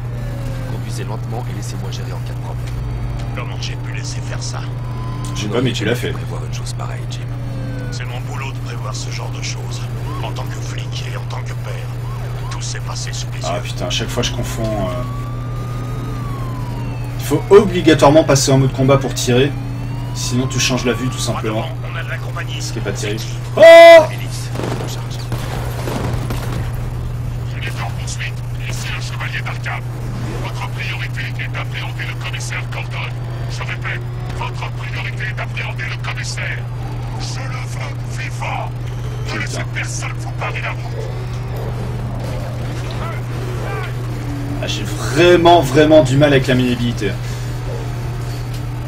Conduisez lentement et laissez-moi gérer en cas de problème. Comment j'ai pu laisser faire ça? Je sais pas, mais tu l'as fait. Prévoir une chose pareille, Jim. C'est mon boulot de prévoir ce genre de choses. En tant que flic et en tant que père. Tout s'est passé sous les Ah yeux. putain, à chaque fois je confonds. Il faut obligatoirement passer en mode combat pour tirer. Sinon tu changes la vue tout simplement. On On a de la compagnie. Ce qui est pas terrible. Oh! Milice, en charge. Il est en poursuite. Ici le chevalier d'Arkham. Votre priorité est d'appréhender le commissaire Gordon. Je répète, votre priorité est d'appréhender le commissaire. Je le veux vivant. Ne laissez personne vous barrer la route. Ah, j'ai vraiment du mal avec la maniabilité.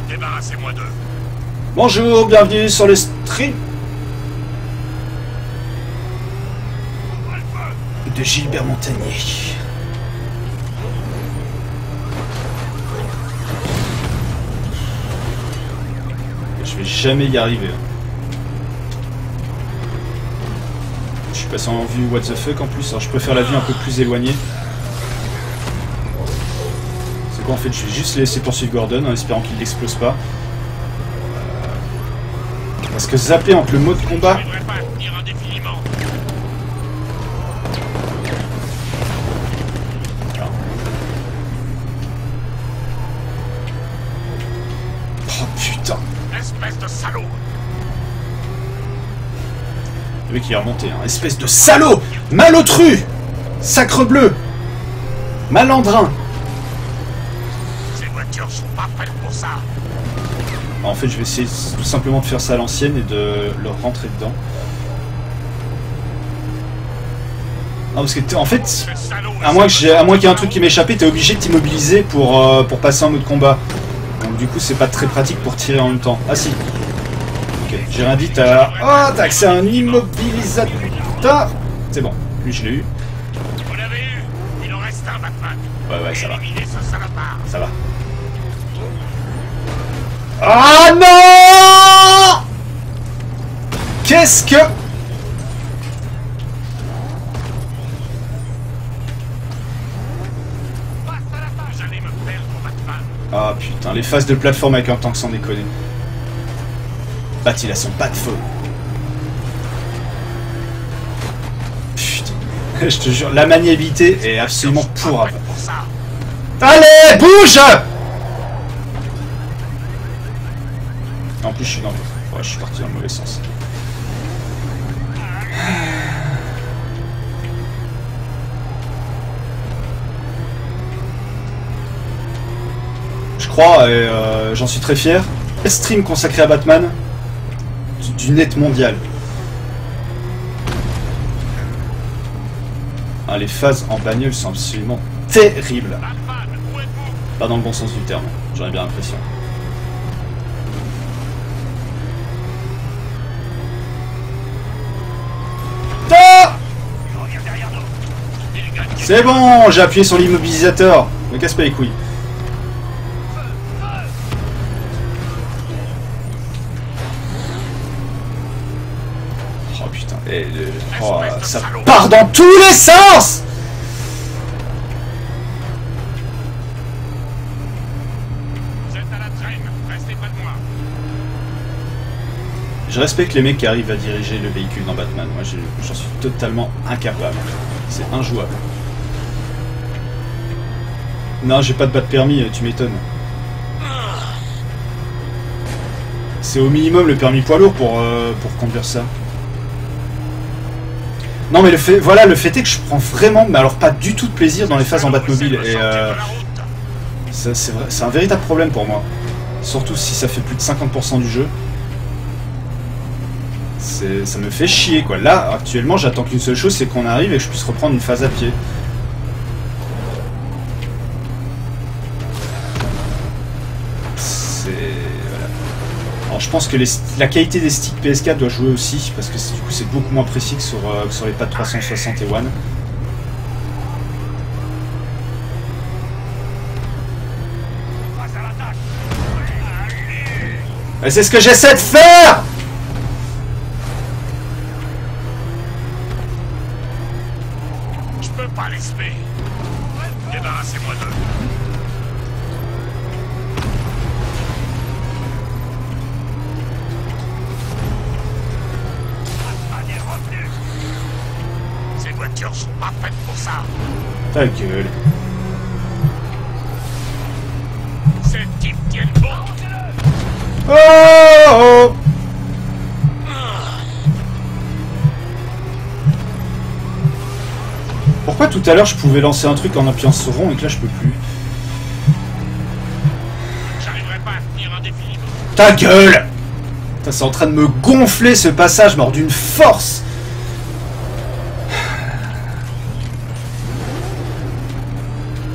Débarrassez-moi d'eux. Bonjour, bienvenue sur le stream de Gilbert Montagnier. Je vais jamais y arriver. Je suis passé en vue what the fuck en plus, alors je préfère la vue un peu plus éloignée. C'est quoi en fait, je vais juste laisser poursuivre Gordon en espérant qu'il n'explose pas. Parce que zapper entre le mode combat... Je ne devrais pas tenir indéfiniment. Oh putain. Espèce de salaud. Le mec il est remonté, hein. Espèce de salaud. Malotru. Sacre bleu. Malandrin. Ces voitures sont pas prêtes pour ça. En fait je vais essayer tout simplement de faire ça à l'ancienne et de leur rentrer dedans. Non parce que en fait, Ce salaud à moins qu'il y ait un truc qui m'échappe, t'es obligé de t'immobiliser pour passer en mode combat. Donc du coup c'est pas très pratique pour tirer en même temps. Ah si. Ok, j'ai rien dit, t'as... Oh, t'as accès à un immobilisateur. C'est bon, lui je l'ai eu. Vous l'avez eu. Il en reste un, Batman. Ouais, ça va. Éliminez ce salopard. Ça va. Ah non! Qu'est-ce que... Vous allez me perdre, Batman. Ah putain, les phases de plateforme avec un tank sans déconner. Bat, il a son pas de feu. Putain. Je te jure, la maniabilité est absolument pourrave. Pour ça. Allez, bouge! En plus, je suis dans le... Ouais, je suis parti dans le mauvais sens. Je crois, et j'en suis très fier, stream consacré à Batman du net mondial. Ah, les phases en bagnole sont absolument terribles. Batman, où êtes-vous? Pas dans le bon sens du terme, j'en ai bien l'impression. C'est bon, j'ai appuyé sur l'immobilisateur. Me casse pas les couilles. Oh putain, oh, ça part dans tous les sens. Vous êtes à la traîne. Restez près de moi. Je respecte les mecs qui arrivent à diriger le véhicule dans Batman. Moi, j'en suis totalement incapable. C'est injouable. Non, j'ai pas de bat de permis, tu m'étonnes. C'est au minimum le permis poids lourd pour conduire ça. Non mais le fait est que je prends vraiment, mais alors pas du tout de plaisir dans les phases en Batmobile. Et c'est un véritable problème pour moi. Surtout si ça fait plus de 50% du jeu. Ça me fait chier quoi. Là, actuellement, j'attends qu'une seule chose, c'est qu'on arrive et que je puisse reprendre une phase à pied. Voilà. Alors je pense que la qualité des sticks PS4 doit jouer aussi, parce que du coup c'est beaucoup moins précis que sur les pads 360 et One. Et c'est ce que j'essaie de faire! Je peux pas l'esper. Débarrassez-moi d'eux. Ces voitures sont pas faites pour ça. Ta gueule. Ces types tiennent bon. Oh, oh. tout à l'heure je pouvais lancer un truc en appuyant sur rond et que là je peux plus. J'arriverai pas à tenir indéfiniment. Ta gueule! Putain, c'est en train de me gonfler ce passage, mort d'une force!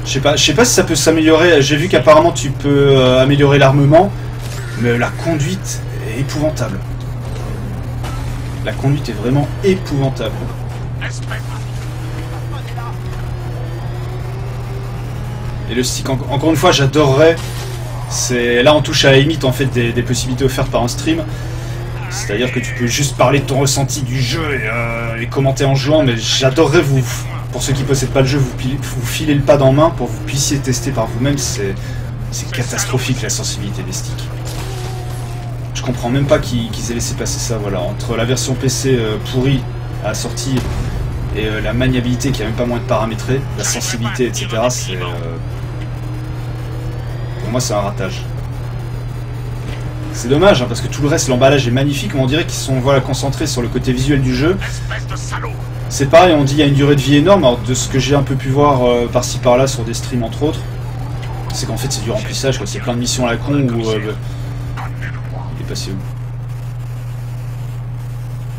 Je sais pas si ça peut s'améliorer. J'ai vu qu'apparemment tu peux améliorer l'armement, mais la conduite est épouvantable. La conduite est vraiment épouvantable. Et le stick, encore une fois, j'adorerais. C'est là on touche à la limite en fait des possibilités offertes par un stream. C'est-à-dire que tu peux juste parler de ton ressenti du jeu et commenter en jouant, mais j'adorerais vous, pour ceux qui possèdent pas le jeu, vous filer le pad en main pour que vous puissiez tester par vous-même. C'est catastrophique la sensibilité des sticks. Je comprends même pas qu'ils aient laissé passer ça. Voilà, entre la version PC pourrie à la sortie et la maniabilité qui a même pas moyen de paramétrer, la sensibilité, etc. C'est pour moi c'est un ratage. C'est dommage hein, parce que tout le reste, l'emballage est magnifique, mais on dirait qu'ils sont voilà, concentrés sur le côté visuel du jeu. C'est pareil, on dit qu'il y a une durée de vie énorme. Alors, de ce que j'ai un peu pu voir par-ci par-là sur des streams entre autres, c'est qu'en fait c'est du remplissage, quoi. C'est plein de missions à la con où... il est passé où?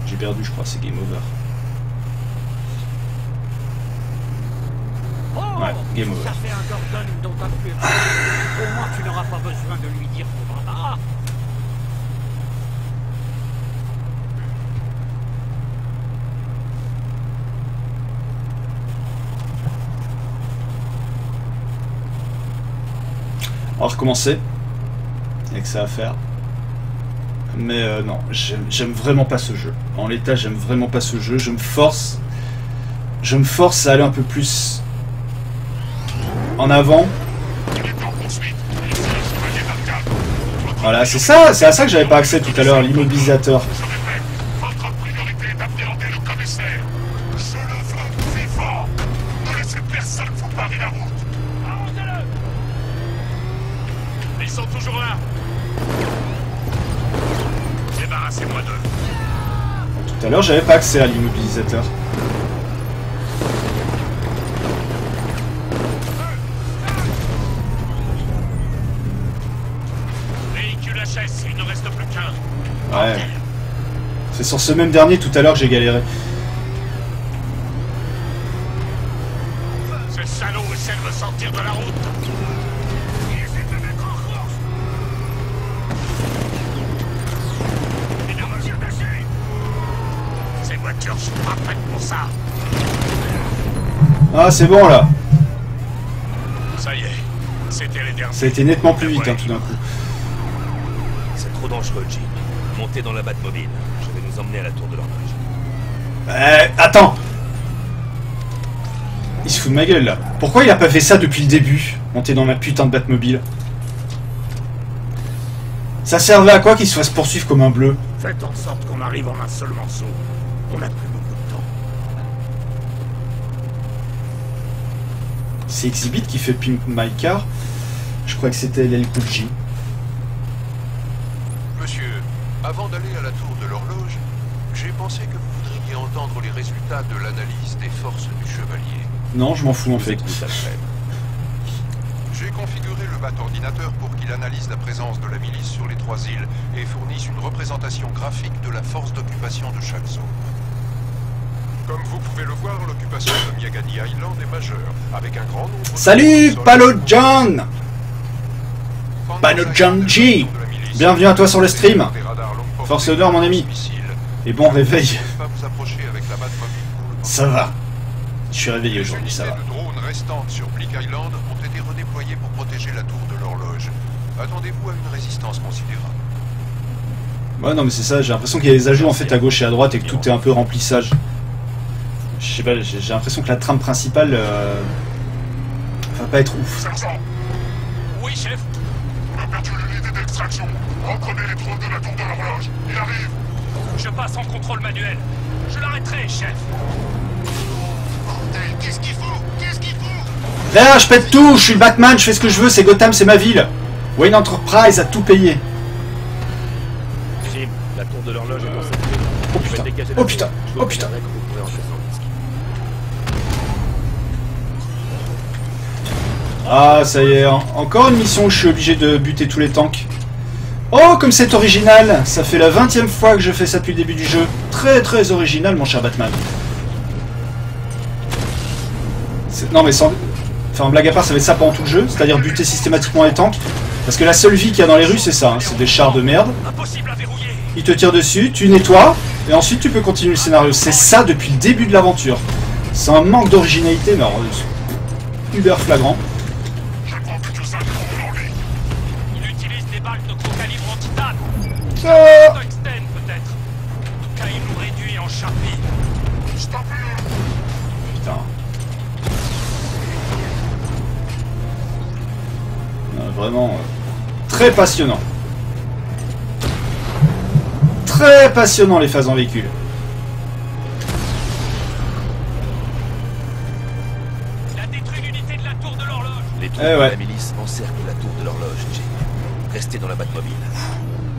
J'ai perdu je crois, c'est game over. Ouais, game over. Ça fait un Gordon dont t'as plus. Au moins tu n'auras pas besoin de lui dire ton barbare. On va recommencer avec ça à faire. Mais non, j'aime vraiment pas ce jeu. En l'état, j'aime vraiment pas ce jeu. Je me force à aller un peu plus en avant. Voilà, c'est ça, c'est à ça que j'avais pas accès tout à l'heure, l'immobilisateur. Votre priorité est d'appréhender le commissaire. Je le veux vivant. Ne laissez personne vous barrer la route. Arrêtez-le! Ils sont toujours là. Débarrassez-moi d'eux. Tout à l'heure, j'avais pas accès à l'immobilisateur. Il ne reste plus qu'un. Ouais. C'est sur ce même dernier tout à l'heure que j'ai galéré. Ce salaud essaie de me sortir de la route. Il essaie de mettre en force. Il ne me tire dessus. Ces voitures sont pas faites pour ça. Ah, c'est bon là. Ça y est, c'était les derniers. Ça a été nettement plus vite hein, tout d'un coup. C'est trop dangereux, Jim. Montez dans la Batmobile. Je vais nous emmener à la tour de l'horloge. Attends. Il se fout de ma gueule là. Pourquoi il a pas fait ça depuis le début? Monter dans ma putain de Batmobile. Ça servait à quoi qu'il se fasse poursuivre comme un bleu? Faites en sorte qu'on arrive en un seul morceau. On n'a plus beaucoup de temps. C'est Exhibit qui fait Pimp My Car. Je crois que c'était LL Cool J. Monsieur, avant d'aller à la tour de l'horloge, j'ai pensé que vous voudriez entendre les résultats de l'analyse des forces du chevalier. Non, je m'en fous en fait. J'ai configuré le bat-ordinateur pour qu'il analyse la présence de la milice sur les 3 îles et fournisse une représentation graphique de la force d'occupation de chaque zone. Comme vous pouvez le voir, l'occupation de Miagani Island est majeure, avec un grand nombre de... Salut Palo John! Palo John G! Bienvenue à toi sur le stream. Force d'or mon ami. Et bon réveil. Ça va. Je suis réveillé aujourd'hui, ça va. Les drones restantes sur Bleak Island ont été redéployés pour protéger la tour de l'horloge. Attendez-vous à une résistance considérable. Ouais non mais c'est ça, j'ai l'impression qu'il y a des ajouts en fait à gauche et à droite et que tout est un peu remplissage. Je sais pas, j'ai l'impression que la trame principale va pas être ouf. Oui, chef. On a perdu l'unité d'extraction. Reprenez les drones de la tour de l'horloge. Il arrive. Je passe en contrôle manuel. Je l'arrêterai, chef. Bordel, qu'est-ce qu'il faut? Qu'est-ce qu'il faut? Là, je pète tout, je suis le Batman, je fais ce que je veux, c'est Gotham, c'est ma ville. Wayne Enterprise a tout payé. Jim, la tour de l'horloge est concentrée. Oh putain, oh putain, oh putain. Ah, ça y est, encore une mission où je suis obligé de buter tous les tanks. Oh, comme c'est original! Ça fait la 20e fois que je fais ça depuis le début du jeu. Très très original, mon cher Batman. Non mais sans... Enfin, blague à part, ça va être ça pendant tout le jeu, c'est-à-dire buter systématiquement les tanks. Parce que la seule vie qu'il y a dans les rues, c'est ça, hein, c'est des chars de merde. Ils te tirent dessus, tu nettoies, et ensuite tu peux continuer le scénario. C'est ça depuis le début de l'aventure. C'est un manque d'originalité, mais alors, uber flagrant. Il utilise des balles de gros calibre en titane. Ah Tungstène peut-être. En tout cas, il nous réduit en charpie. Je t'en prie. Putain. Vraiment très passionnant. Très passionnant les phases en véhicule. Il a détruit l'unité de la tour de l'horloge. Les troupes de la milice encerclent la tour de l'horloge, Jim. Restez dans la Batmobile.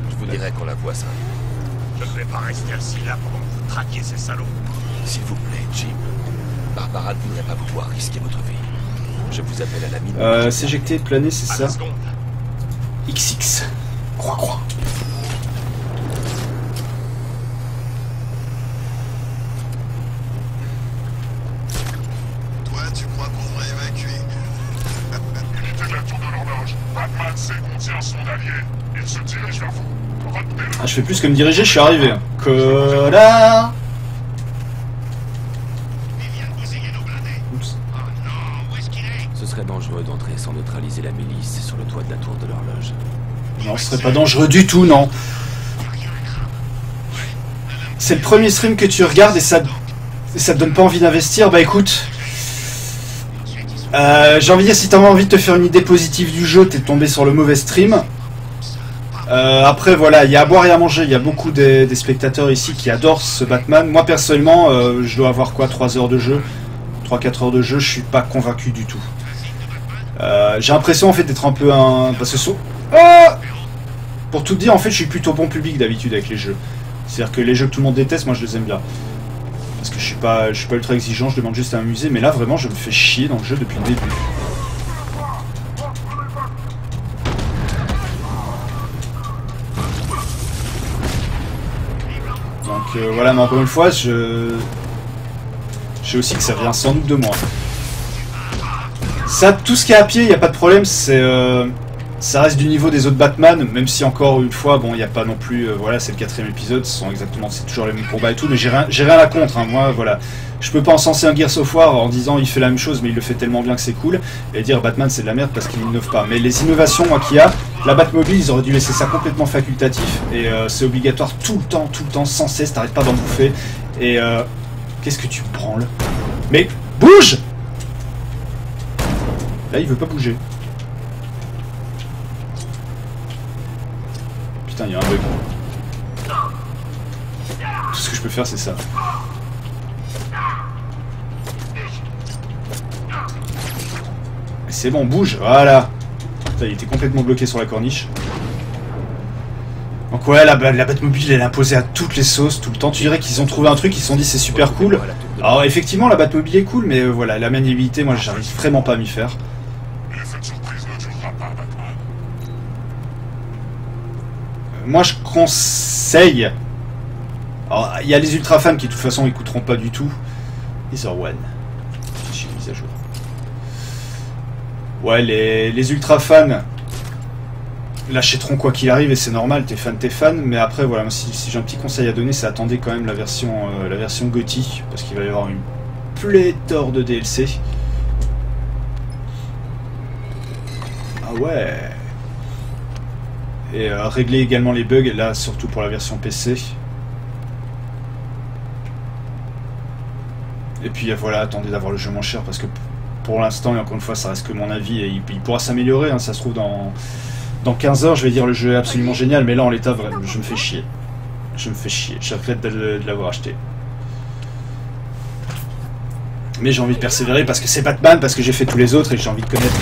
Je vous dirai quand la voie sera libre. Je ne vais pas rester assis là pendant que vous traquez ces salauds. S'il vous plaît, Jim. Barbara ne voudrait pas vous voir risquer votre vie. Je vous appelle à la mine. S'éjecter, planer, c'est ça. Seconde. XX. Croix. Toi, tu crois qu'on va évacuer? Unité de la tour de l'horloge. Batman sait qu'on tient son allié. Il se dirige vers vous. Retenez-le. Ah, je fais plus que me diriger, je suis arrivé. Connard. Oups. Ce serait dangereux d'entrer sans neutraliser la milice sur le toit de la tour de l'horloge. Non, ce serait pas dangereux du tout, non. C'est le premier stream que tu regardes et ça te donne pas envie d'investir. Bah écoute, j'ai envie de dire, si t'as envie de te faire une idée positive du jeu, t'es tombé sur le mauvais stream. Après voilà, il y a à boire et à manger. Il y a beaucoup des spectateurs ici qui adorent ce Batman. Moi personnellement, je dois avoir quoi, 3 heures de jeu, 3-4 heures de jeu, je suis pas convaincu du tout. J'ai l'impression en fait d'être un peu un... Parce que pour tout te dire, en fait, je suis plutôt bon public d'habitude avec les jeux. C'est-à-dire que les jeux que tout le monde déteste, moi je les aime bien. Parce que je suis pas ultra exigeant, je demande juste à m'amuser. Mais là, vraiment, je me fais chier dans le jeu depuis le début. Donc voilà, mais encore une fois, je sais aussi que ça vient sans doute de moi. Ça, tout ce qui est à pied, il n'y a pas de problème, ça reste du niveau des autres Batman, même si encore une fois, bon, il n'y a pas non plus, voilà, c'est le 4e épisode, c'est toujours les mêmes combats et tout, mais j'ai rien à la contre, hein, moi, voilà. Je peux pas encenser un Gears of War en disant il fait la même chose, mais il le fait tellement bien que c'est cool, et dire Batman c'est de la merde parce qu'il n'innove pas. Mais les innovations, moi, qu'il y a, la Batmobile, ils auraient dû laisser ça complètement facultatif, et c'est obligatoire tout le temps, sans cesse, t'arrêtes pas d'en bouffer, et qu'est-ce que tu branles? Mais bouge! Là, il veut pas bouger. Putain, il y a un bug. Tout ce que je peux faire, c'est ça. C'est bon, bouge, voilà. Putain, il était complètement bloqué sur la corniche. Donc ouais, la Batmobile, elle est imposée à toutes les sauces, tout le temps. Tu dirais qu'ils ont trouvé un truc, ils se sont dit c'est super cool. Alors effectivement, la Batmobile est cool, mais voilà, la maniabilité, moi, j'arrive vraiment pas à m'y faire. Moi je conseille. Alors il y a les ultra fans qui de toute façon ils coûteront pas du tout. Ether One. J'ai mis à jour. Ouais, les ultra fans l'achèteront quoi qu'il arrive et c'est normal, t'es fan, mais après voilà, si j'ai un petit conseil à donner, c'est attendez quand même la version GOTY, parce qu'il va y avoir une pléthore de DLC. Ah ouais. Et régler également les bugs, là surtout pour la version PC. Et puis voilà, attendez d'avoir le jeu moins cher parce que pour l'instant, et encore une fois ça reste que mon avis, et il pourra s'améliorer, hein, ça se trouve dans 15 heures je vais dire le jeu est absolument génial, mais là en l'état je me fais chier. Je regrette de l'avoir acheté. Mais j'ai envie de persévérer parce que c'est Batman, parce que j'ai fait tous les autres et j'ai envie de connaître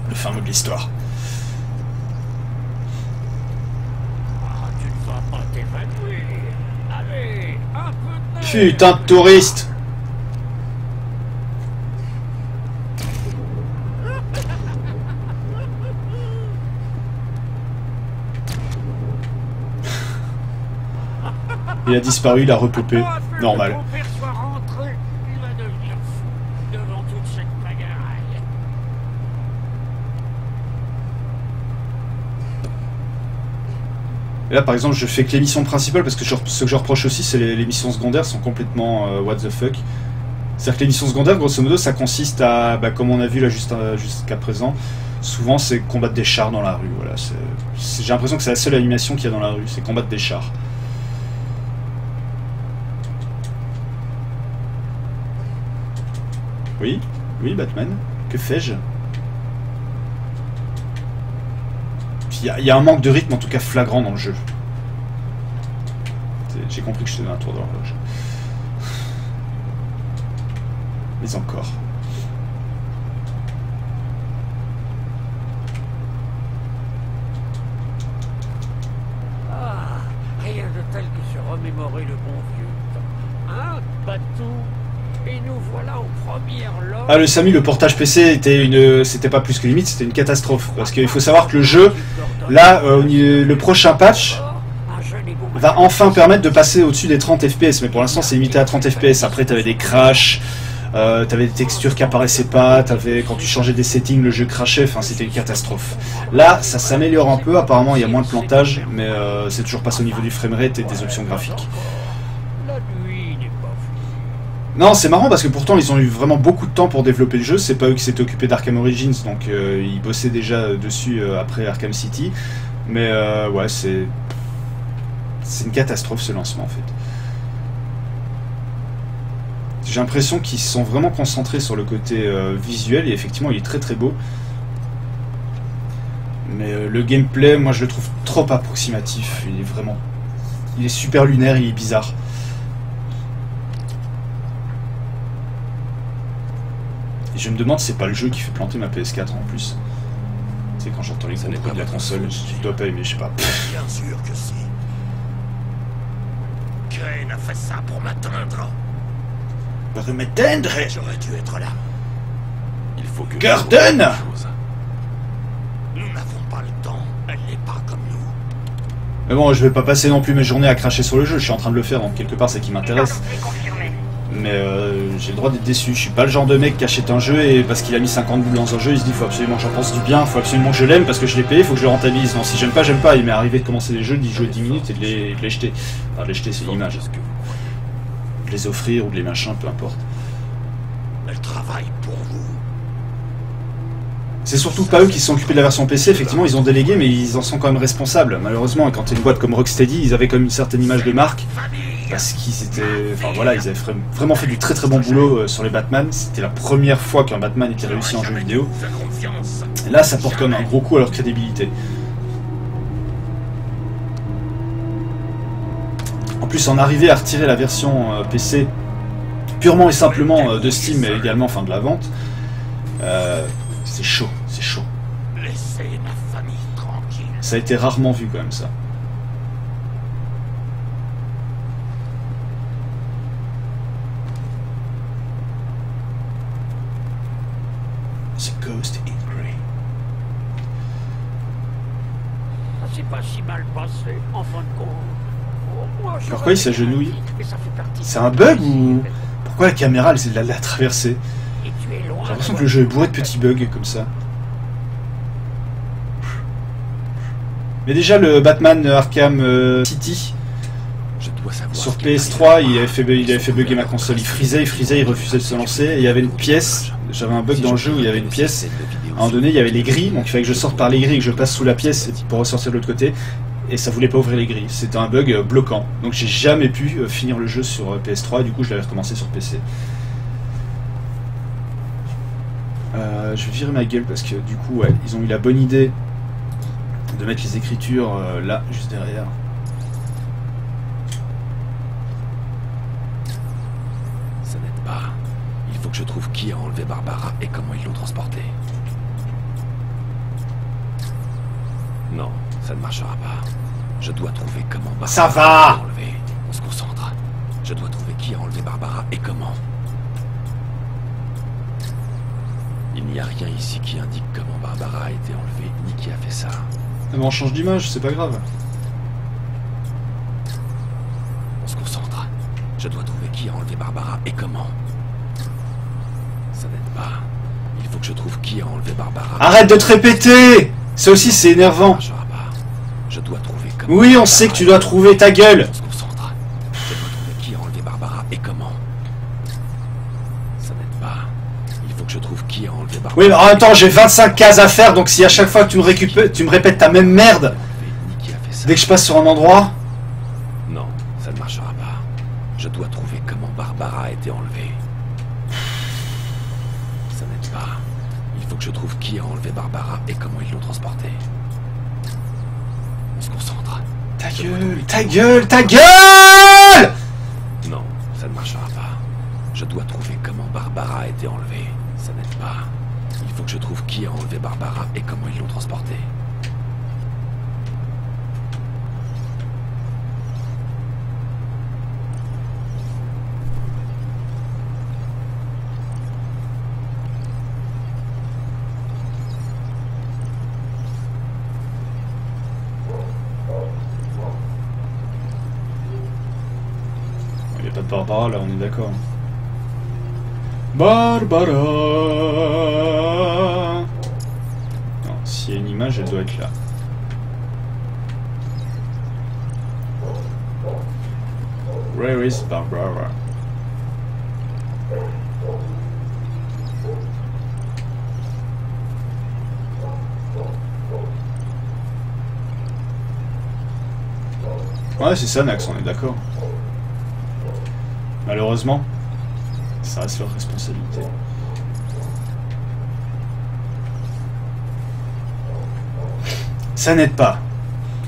le fin mot de l'histoire. Putain de touriste! Il a disparu, il a repopé. Normal. Ton père soit rentré, il va devenir fou devant toute cette pagaille. Et là, par exemple, je fais que les missions principales parce que ce que je reproche aussi, c'est les missions secondaires sont complètement what the fuck. C'est-à-dire que les missions secondaires, grosso modo, ça consiste à, bah, comme on a vu là jusqu'à présent, souvent c'est combattre des chars dans la rue. Voilà, j'ai l'impression que c'est la seule animation qu'il y a dans la rue, c'est combattre des chars. Oui, oui, Batman. Que fais-je? Il y a un manque de rythme, en tout cas flagrant, dans le jeu. J'ai compris que je tenais un tour de l'horloge. Mais encore. Ah, rien de tel que se remémorer le bon vieux temps. Hein, Batou? Et nous voilà aux premières loges. Ah, le Samy, le portage PC c'était pas plus que limite, c'était une catastrophe. Parce qu'il faut savoir que le jeu, là, le prochain patch va enfin permettre de passer au-dessus des 30 FPS. Mais pour l'instant, c'est limité à 30 FPS. Après, t'avais des crashs, t'avais des textures qui apparaissaient pas, quand tu changeais des settings, le jeu crashait. Enfin, c'était une catastrophe. Là, ça s'améliore un peu. Apparemment, il y a moins de plantage, mais c'est toujours pas au niveau du framerate et des options graphiques. Non, c'est marrant parce que pourtant ils ont eu vraiment beaucoup de temps pour développer le jeu. C'est pas eux qui s'étaient occupés d'Arkham Origins, donc ils bossaient déjà dessus après Arkham City. Mais ouais, c'est une catastrophe ce lancement en fait. J'ai l'impression qu'ils se sont vraiment concentrés sur le côté visuel et effectivement il est très très beau. Mais le gameplay, moi je le trouve trop approximatif. Il est super lunaire, il est bizarre. Et je me demande si c'est pas le jeu qui fait planter ma PS4 en plus. Tu sais, quand j'entends les gros bruits de la console, je dois pas aimer, je sais pas. Bien sûr que si. Crane a fait ça pour m'atteindre. Pour m'atteindre? J'aurais dû être là. Il faut que... Gordon! Nous n'avons pas le temps. Elle n'est pas comme nous. Mais bon, je vais pas passer non plus mes journées à cracher sur le jeu, je suis en train de le faire, donc quelque part c'est qui m'intéresse. Mais j'ai le droit d'être déçu, je suis pas le genre de mec qui achète un jeu et parce qu'il a mis 50 boules dans un jeu, il se dit faut absolument que j'en pense du bien, faut absolument que je l'aime parce que je l'ai payé, faut que je le rentabilise. Non, si j'aime pas, j'aime pas. Il m'est arrivé de commencer des jeux, d'y jouer 10 minutes et de les jeter. Enfin, de les jeter, c'est l'image. De les offrir ou de les machins, peu importe. Elle travaille pour vous. C'est surtout pas eux qui se sont occupés de la version PC, effectivement ils ont délégué mais ils en sont quand même responsables. Malheureusement, quand t'es une boîte comme Rocksteady, ils avaient quand même une certaine image de marque. Parce qu'ils étaient... Enfin voilà, ils avaient vraiment fait du très très bon boulot sur les Batman. C'était la première fois qu'un Batman était réussi en jeu vidéo. Et là, ça porte comme un gros coup à leur crédibilité. En plus, en arriver à retirer la version PC purement et simplement de Steam, mais également enfin de la vente, c'est chaud, c'est chaud. Laissez ma famille tranquille. Ça a été rarement vu quand même ça. The Ghost in Grey. Ça s'est pas si mal passé, en fin de compte. Moi, Pourquoi il s'agenouille? mais ça fait partie C'est un bug ou... Pourquoi la caméra elle l'a traversée? Et tu es loin. J'ai l'impression que le jeu est bourré de petits bugs comme ça. Mais déjà le Batman Arkham City sur PS3 il avait fait bugger ma console. Il frisait, il refusait de se lancer. Et il y avait une pièce, j'avais un bug dans le jeu où il y avait une pièce. À un moment donné il y avait les grilles, donc il fallait que je sorte par les grilles et que je passe sous la pièce pour ressortir de l'autre côté. Et ça voulait pas ouvrir les grilles. C'était un bug bloquant. Donc j'ai jamais pu finir le jeu sur PS3 et du coup je l'avais recommencé sur PC. Je vais virer ma gueule parce que du coup ouais, ils ont eu la bonne idée de mettre les écritures là, juste derrière. Ça n'aide pas. Il faut que je trouve qui a enlevé Barbara et comment ils l'ont transportée. Non, ça ne marchera pas. Je dois trouver comment Barbara Ça va a été enlevée. On se concentre. Je dois trouver qui a enlevé Barbara et comment. Il n'y a rien ici qui indique comment Barbara a été enlevée, ni qui a fait ça. Ah, mais on change d'image, c'est pas grave. On se concentre. Je dois trouver qui a enlevé Barbara et comment. Ça n'aide pas. Il faut que je trouve qui a enlevé Barbara. Arrête de te répéter! Ça aussi, c'est Ça énervant. marchera pas. Je dois trouver comment. Oui, on sait que tu dois trouver ta gueule. On se concentre. Je dois trouver qui a enlevé Barbara et comment. Ça n'aide pas. Il faut que je trouve qui a enlevé Barbara. Oui, mais en même temps, j'ai 25 cases à faire, donc si à chaque fois que tu me répètes ta même merde, Ni qui a fait ça. dès que je passe sur un endroit... Non, ça ne marchera pas. Je dois trouver comment Barbara a été enlevée. Ça n'aide pas. Il faut que je trouve qui a enlevé Barbara et comment ils l'ont transportée. On se concentre. Ta gueule, ta gueule, ta gueule! Non, ça ne marchera pas. Je dois trouver comment Barbara a été enlevée. Ça n'aide pas. Il faut que je trouve qui a enlevé Barbara et comment ils l'ont transportée. Il n'y a pas de Barbara là, on est d'accord. Barbara. Non, s'il y a une image, elle doit être là. Where is Barbara? Ouais, c'est ça, Nax, on est d'accord. Malheureusement, ça reste leur responsabilité. Ça n'aide pas.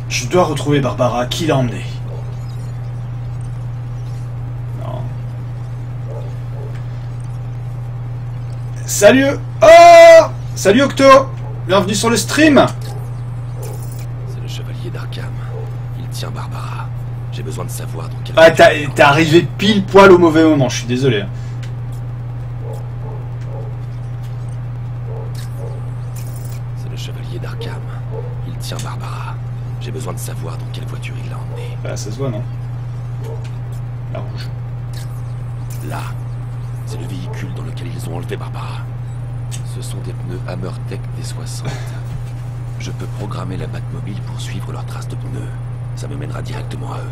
Je dois retrouver Barbara. Qui l'a emmenée? Non. Salut! Oh! Salut Octo! Bienvenue sur le stream! C'est le chevalier d'Arkham. Il tient Barbara. J'ai besoin de savoir dans quel... Ah, t'es arrivé pile poil au mauvais moment, je suis désolé. C'est le chevalier d'Arkham. Il tient Barbara. J'ai besoin de savoir dans quelle voiture il l'a emmenée. Bah, ça se voit, non? La rouge. Là, c'est le véhicule dans lequel ils ont enlevé Barbara. Ce sont des pneus Hammertech des 60. Je peux programmer la Batmobile pour suivre leurs traces de pneus. Ça me mènera directement à eux.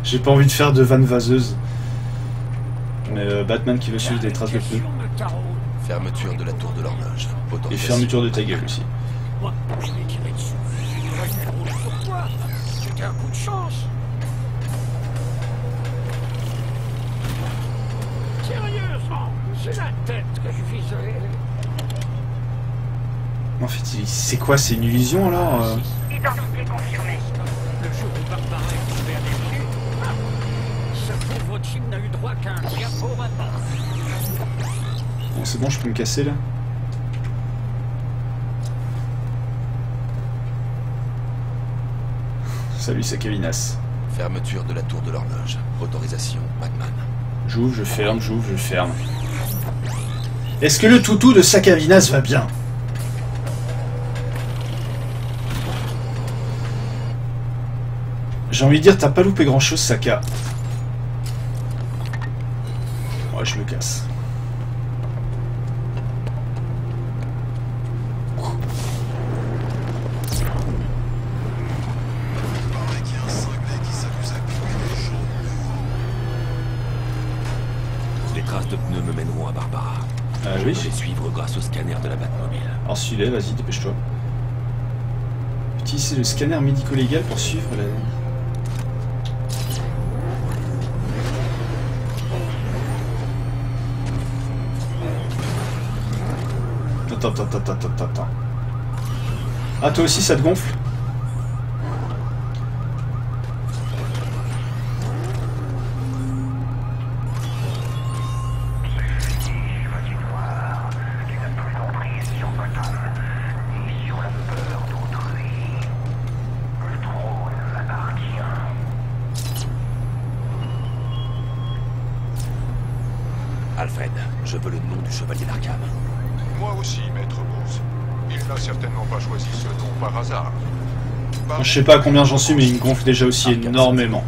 J'ai pas envie de faire de vanne vaseuse. Mais Batman qui veut suivre des traces de pneus. Fermeture de la tour de l'horloge. Et fermeture de ta gueule aussi. Moi, je l'ai tiré dessus. Je roule sur toi. C'était un coup de chance. Sérieusement, c'est la tête que je visais. En fait, c'est quoi? C'est une illusion alors? Identité confirmée. Le jour où Barbara est tombée à mes pieds, ce pauvre type n'a eu droit qu'à un diapo maintenant. Bon, c'est bon, je peux me casser là? Salut, c'est Kevinas. Fermeture de la tour de l'horloge. Autorisation, Batman. J'ouvre, je ferme, j'ouvre, je ferme. Est-ce que le toutou de Sakavinas va bien? J'ai envie de dire, t'as pas loupé grand chose, Saka. Ouais, je me casse. Les traces de pneus me mèneront à Barbara. Ah Je oui? peux les suivre grâce au scanner de la Batmobile. Alors celui-là, vas-y, dépêche-toi. Utiliser le scanner médico-légal pour suivre la... Attends. Ah, toi aussi, ça te gonfle? Alfred, je veux le nom du chevalier d'Arkham. Moi aussi, maître Bruce. Il n'a certainement pas choisi ce nom par hasard. Je sais pas à combien j'en suis, mais il me gonfle déjà aussi énormément.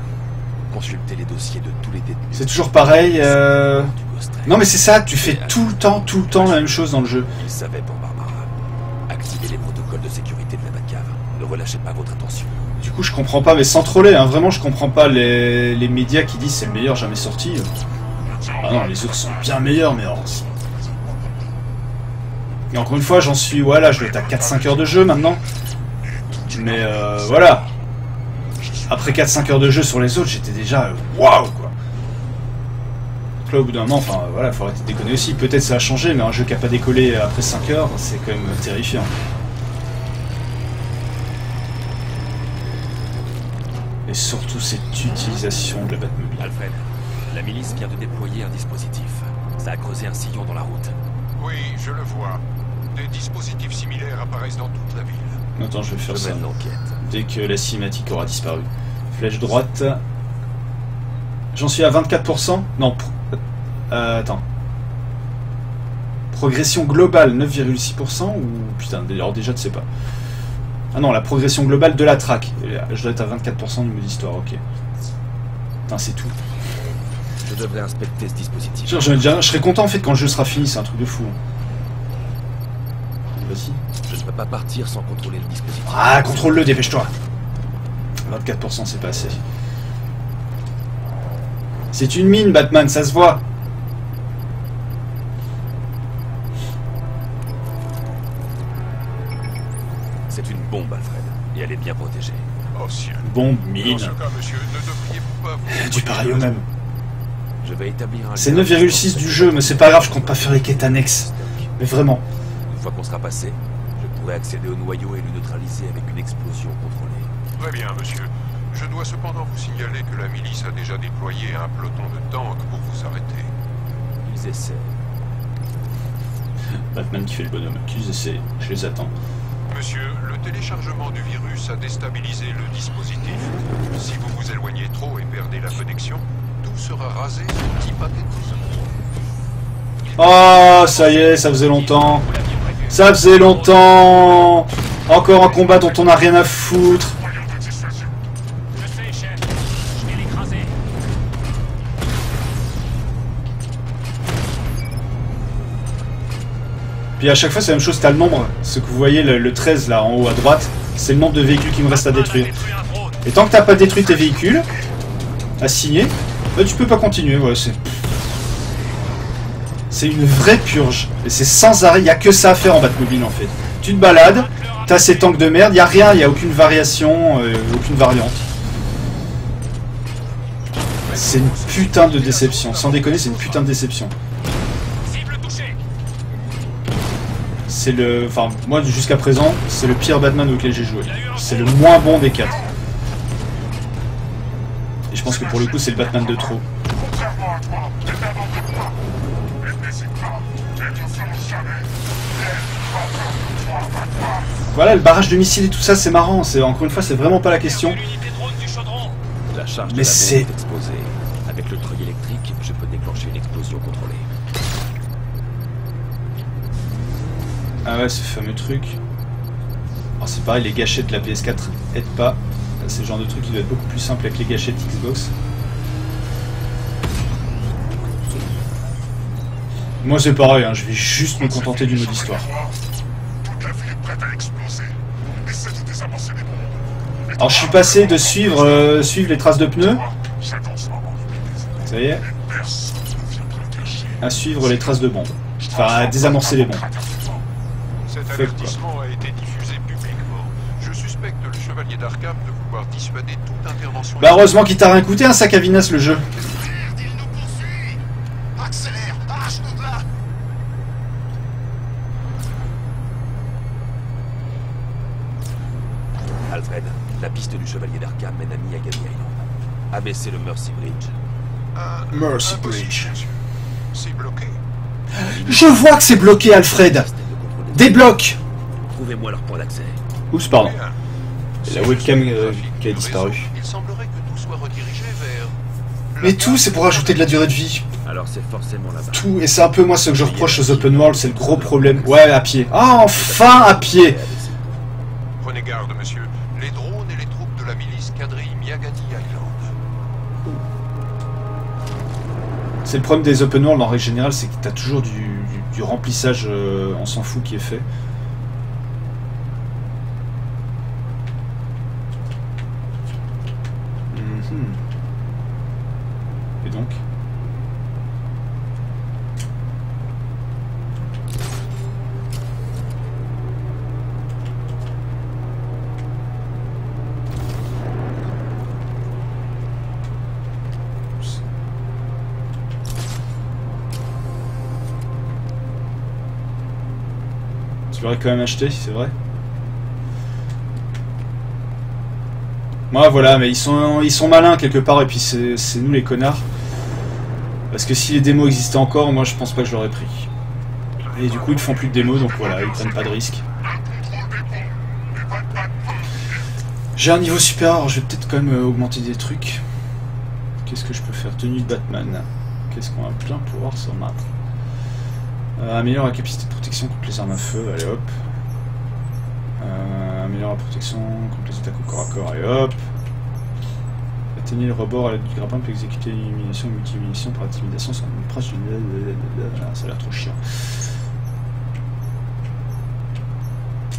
Consultez les dossiers de tous les détenus. C'est toujours pareil. Non mais c'est ça, tu fais tout le temps la même chose dans le jeu. Il savait pour Barbara. Activez les protocoles de sécurité de la Batcave. Ne relâchez pas votre attention. Du coup je comprends pas, mais sans troller, hein, vraiment je comprends pas les médias qui disent c'est le meilleur jamais sorti. Ah non, les autres sont bien meilleurs, mais alors... Et encore une fois, j'en suis... Voilà, je dois être à 4-5 heures de jeu maintenant. Mais voilà. Après 4-5 heures de jeu sur les autres, j'étais déjà... Waouh, quoi. Donc là, au bout d'un moment, enfin, voilà, faut arrêter de déconner aussi. Peut-être ça a changé, mais un jeu qui a pas décollé après 5 heures, c'est quand même terrifiant. Et surtout cette utilisation de la Batmobile. Alfred, la milice vient de déployer un dispositif. Ça a creusé un sillon dans la route. Oui, je le vois. Des dispositifs similaires apparaissent dans toute la ville. Attends, je vais faire ça. Je mène l'enquête. Dès que la cinématique aura disparu. Flèche droite. J'en suis à 24%. Non, attends. Progression globale, 9,6% ou... Putain, alors déjà, tu sais pas. Ah non, la progression globale de la track. Je dois être à 24% de mode histoire, ok. Putain, c'est tout. Je devrais inspecter ce dispositif. Je serais content en fait quand le jeu sera fini, c'est un truc de fou. Vas-y. Je ne peux pas partir sans contrôler le dispositif. Ah, contrôle-le, dépêche-toi. 24%, c'est pas assez. C'est une mine, Batman, ça se voit. C'est une bombe, Alfred, et elle est bien protégée. Oh ciel. Bombe, Dans mine. ce cas, monsieur, ne devriez-vous pas vous... Du pareil au même. Je vais établir un... C'est 9,6 du jeu, mais c'est pas grave, je compte pas faire les quêtes annexes. Mais vraiment. Une fois qu'on sera passé, je pourrai accéder au noyau et le neutraliser avec une explosion contrôlée. Très bien, monsieur. Je dois cependant vous signaler que la milice a déjà déployé un peloton de tanks pour vous arrêter. Ils essaient. Batman qui fait le bonhomme. Qu'ils essaient, je les attends. Monsieur, le téléchargement du virus a déstabilisé le dispositif. Si vous vous éloignez trop et perdez la connexion, tout sera rasé sur 10 pâtés de secondes. Oh, ça y est, ça faisait longtemps. Ça faisait longtemps. Encore un combat dont on n'a rien à foutre. Je sais, chef. Je vais l'écraser. Puis à chaque fois c'est la même chose, t'as le nombre. Ce que vous voyez, le 13 là en haut à droite, c'est le nombre de véhicules qui me reste à détruire. Et tant que t'as pas détruit tes véhicules, à signer, bah, tu peux pas continuer. Ouais, c'est une vraie purge. Et c'est sans arrêt, il n'y a que ça à faire en Batmobile en fait. Tu te balades, t'as ces tanks de merde, il n'y a rien, il n'y a aucune variation, aucune variante. C'est une putain de déception. Sans déconner, c'est une putain de déception. Cible touchée. C'est le... Enfin, moi jusqu'à présent, c'est le pire Batman auquel j'ai joué. C'est le moins bon des 4. Et je pense que pour le coup, c'est le Batman de trop. Contrairement à toi, tu n'abandonnes pas. Et n'hésite pas, tu ne finis jamais. Voilà, le barrage de missiles et tout ça, c'est marrant. Encore une fois, c'est vraiment pas la question. L'unité drone du chaudron. La charge de Mais la bombe c'est... est exposée. Avec le treuil électrique, je peux déclencher une explosion contrôlée. Ah ouais, ce fameux truc. Alors c'est pareil, les gâchettes de la PS4 aident pas. C'est le genre de truc qui doit être beaucoup plus simple avec les gâchettes Xbox. Moi c'est pareil, hein, je vais juste me contenter du mode histoire. Toute la ville est prête à exploser. Essaie de désamorcer les bombes. Alors je suis passé de suivre les traces de pneus, C'est en ce moment. ça y est, Personne ne viendra le cacher. à suivre les traces de bombes. Enfin, à désamorcer les bombes. Cet avertissement a été diffusé publiquement. Je suspecte le chevalier d'Arkham de vouloir dissuader toute intervention... Bah heureusement qu'il t'a rien coûté un sac à vinasse le jeu. Merde, il nous poursuit. Accélère, arrache-nous de là. Alfred, la piste du chevalier d'Arkham mène à Miagani Island. Abaissez le Mercy Bridge. Mercy Impossible, Bridge. monsieur. C'est bloqué. Je vois que c'est bloqué, Alfred. Débloque. Trouvez-moi leur point d'accès. Oups, pardon. Bien. La webcam Si le trafic qui a du disparu. réseau, il semblerait que tout soit redirigé vers... Mais tout, c'est pour ajouter de la durée de vie. Alors c'est forcément là-bas. Tout, et c'est un peu moi ce que je reproche aux open world, c'est le gros problème. Ouais, à pied. Ah, enfin à pied. Prenez garde, monsieur. Les drones et Yagani Island. C'est le problème des open world en règle générale, c'est que tu as toujours du remplissage, on s'en fout, qui est fait. Et donc tu l'aurais quand même acheté, c'est vrai. Moi voilà, mais ils sont malins quelque part et puis c'est nous les connards. Parce que si les démos existaient encore, moi je pense pas que je l'aurais pris. Et du coup ils font plus de démos, donc voilà, ils prennent pas de risques. J'ai un niveau supérieur, alors je vais peut-être quand même augmenter des trucs. Qu'est-ce que je peux faire? Tenue de Batman. Qu'est-ce qu'on va bien pouvoir s'en mettre? Améliore la capacité de protection contre les armes à feu, allez hop. Améliore la protection contre les attaques au corps à corps, et hop. Atteignez le rebord à l'aide du grappin peut exécuter une élimination ou multi-élimination par intimidation sans une trace. Ça a l'air trop chiant.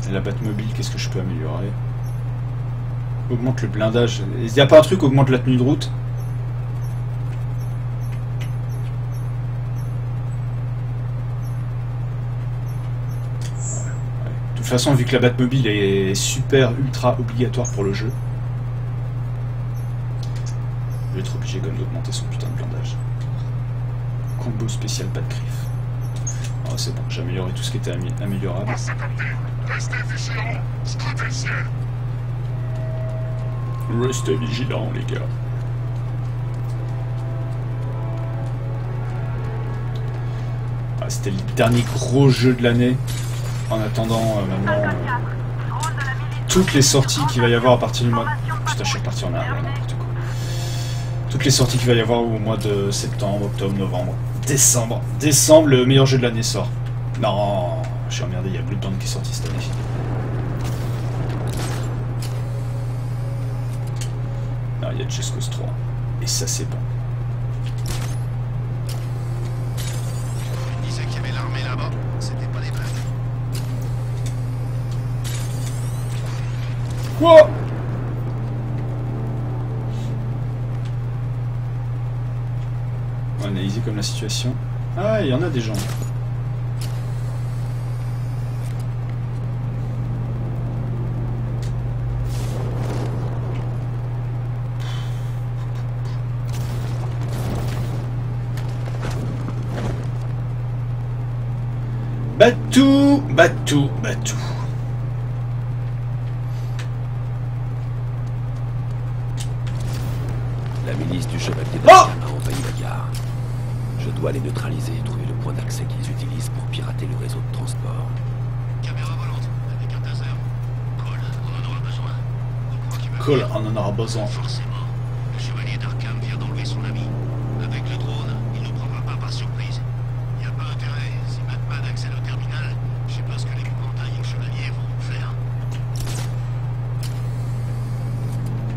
Et la Batmobile, qu'est-ce que je peux améliorer? Augmente le blindage. Il n'y a pas un truc, augmente la tenue de route? De toute façon, vu que la Batmobile est super ultra obligatoire pour le jeu, je vais être obligé quand même d'augmenter son putain de blindage. Combo spécial Batgriffe. Oh, c'est bon, j'ai amélioré tout ce qui était améliorable. Restez vigilants, scrutez le ciel. Restez vigilants, les gars. Ah, c'était le dernier gros jeu de l'année. En attendant maintenant toutes les sorties qu'il va y avoir à partir du mois... Putain, je suis reparti en arrière, n'importe quoi. Toutes les sorties qu'il va y avoir au mois de septembre, octobre, novembre, décembre. Décembre, le meilleur jeu de l'année sort. Non, je suis emmerdé, il y a Bloodborne qui est sorti cette année. Non, il y a Just Cause 3. Et ça, c'est bon. Il disait qu'il y avait l'armée là-bas, c'était pas des blagues. Quoi? On va analyser comme la situation. Ah, il y en a des gens. Batou, Batou, Batou. La milice du chevalier d'Arkham a envahi la gare. Je dois les neutraliser et trouver le point d'accès qu'ils utilisent pour pirater le réseau de transport. Caméra volante, avec un taser. Cole, on en aura besoin. On croit qu'il va Cole, venir. on en aura besoin. Forcément. Le chevalier d'Arkham vient d'enlever son ami. Avec le drone, il ne prendra pas par surprise. Il n'y a pas intérêt. Si Batman accède au terminal, je sais pas ce que les montagnes chevaliers vont faire.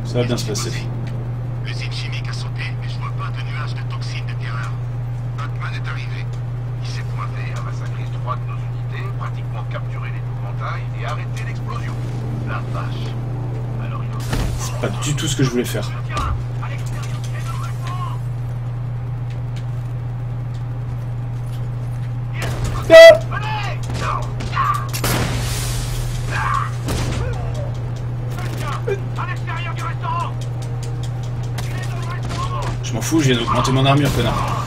Ça va bien se passer. L'usine chimique a sauté, mais je vois pas de nuages de toxines de terreur. Batman est arrivé. Il s'est pointé, a massacré 3 de nos unités, pratiquement capturé l'épouvantail et arrêté l'explosion. La vache. Alors il en a... C'est pas du tout ce que je voulais faire. Je m'en fous, je viens d'augmenter mon armure, connard.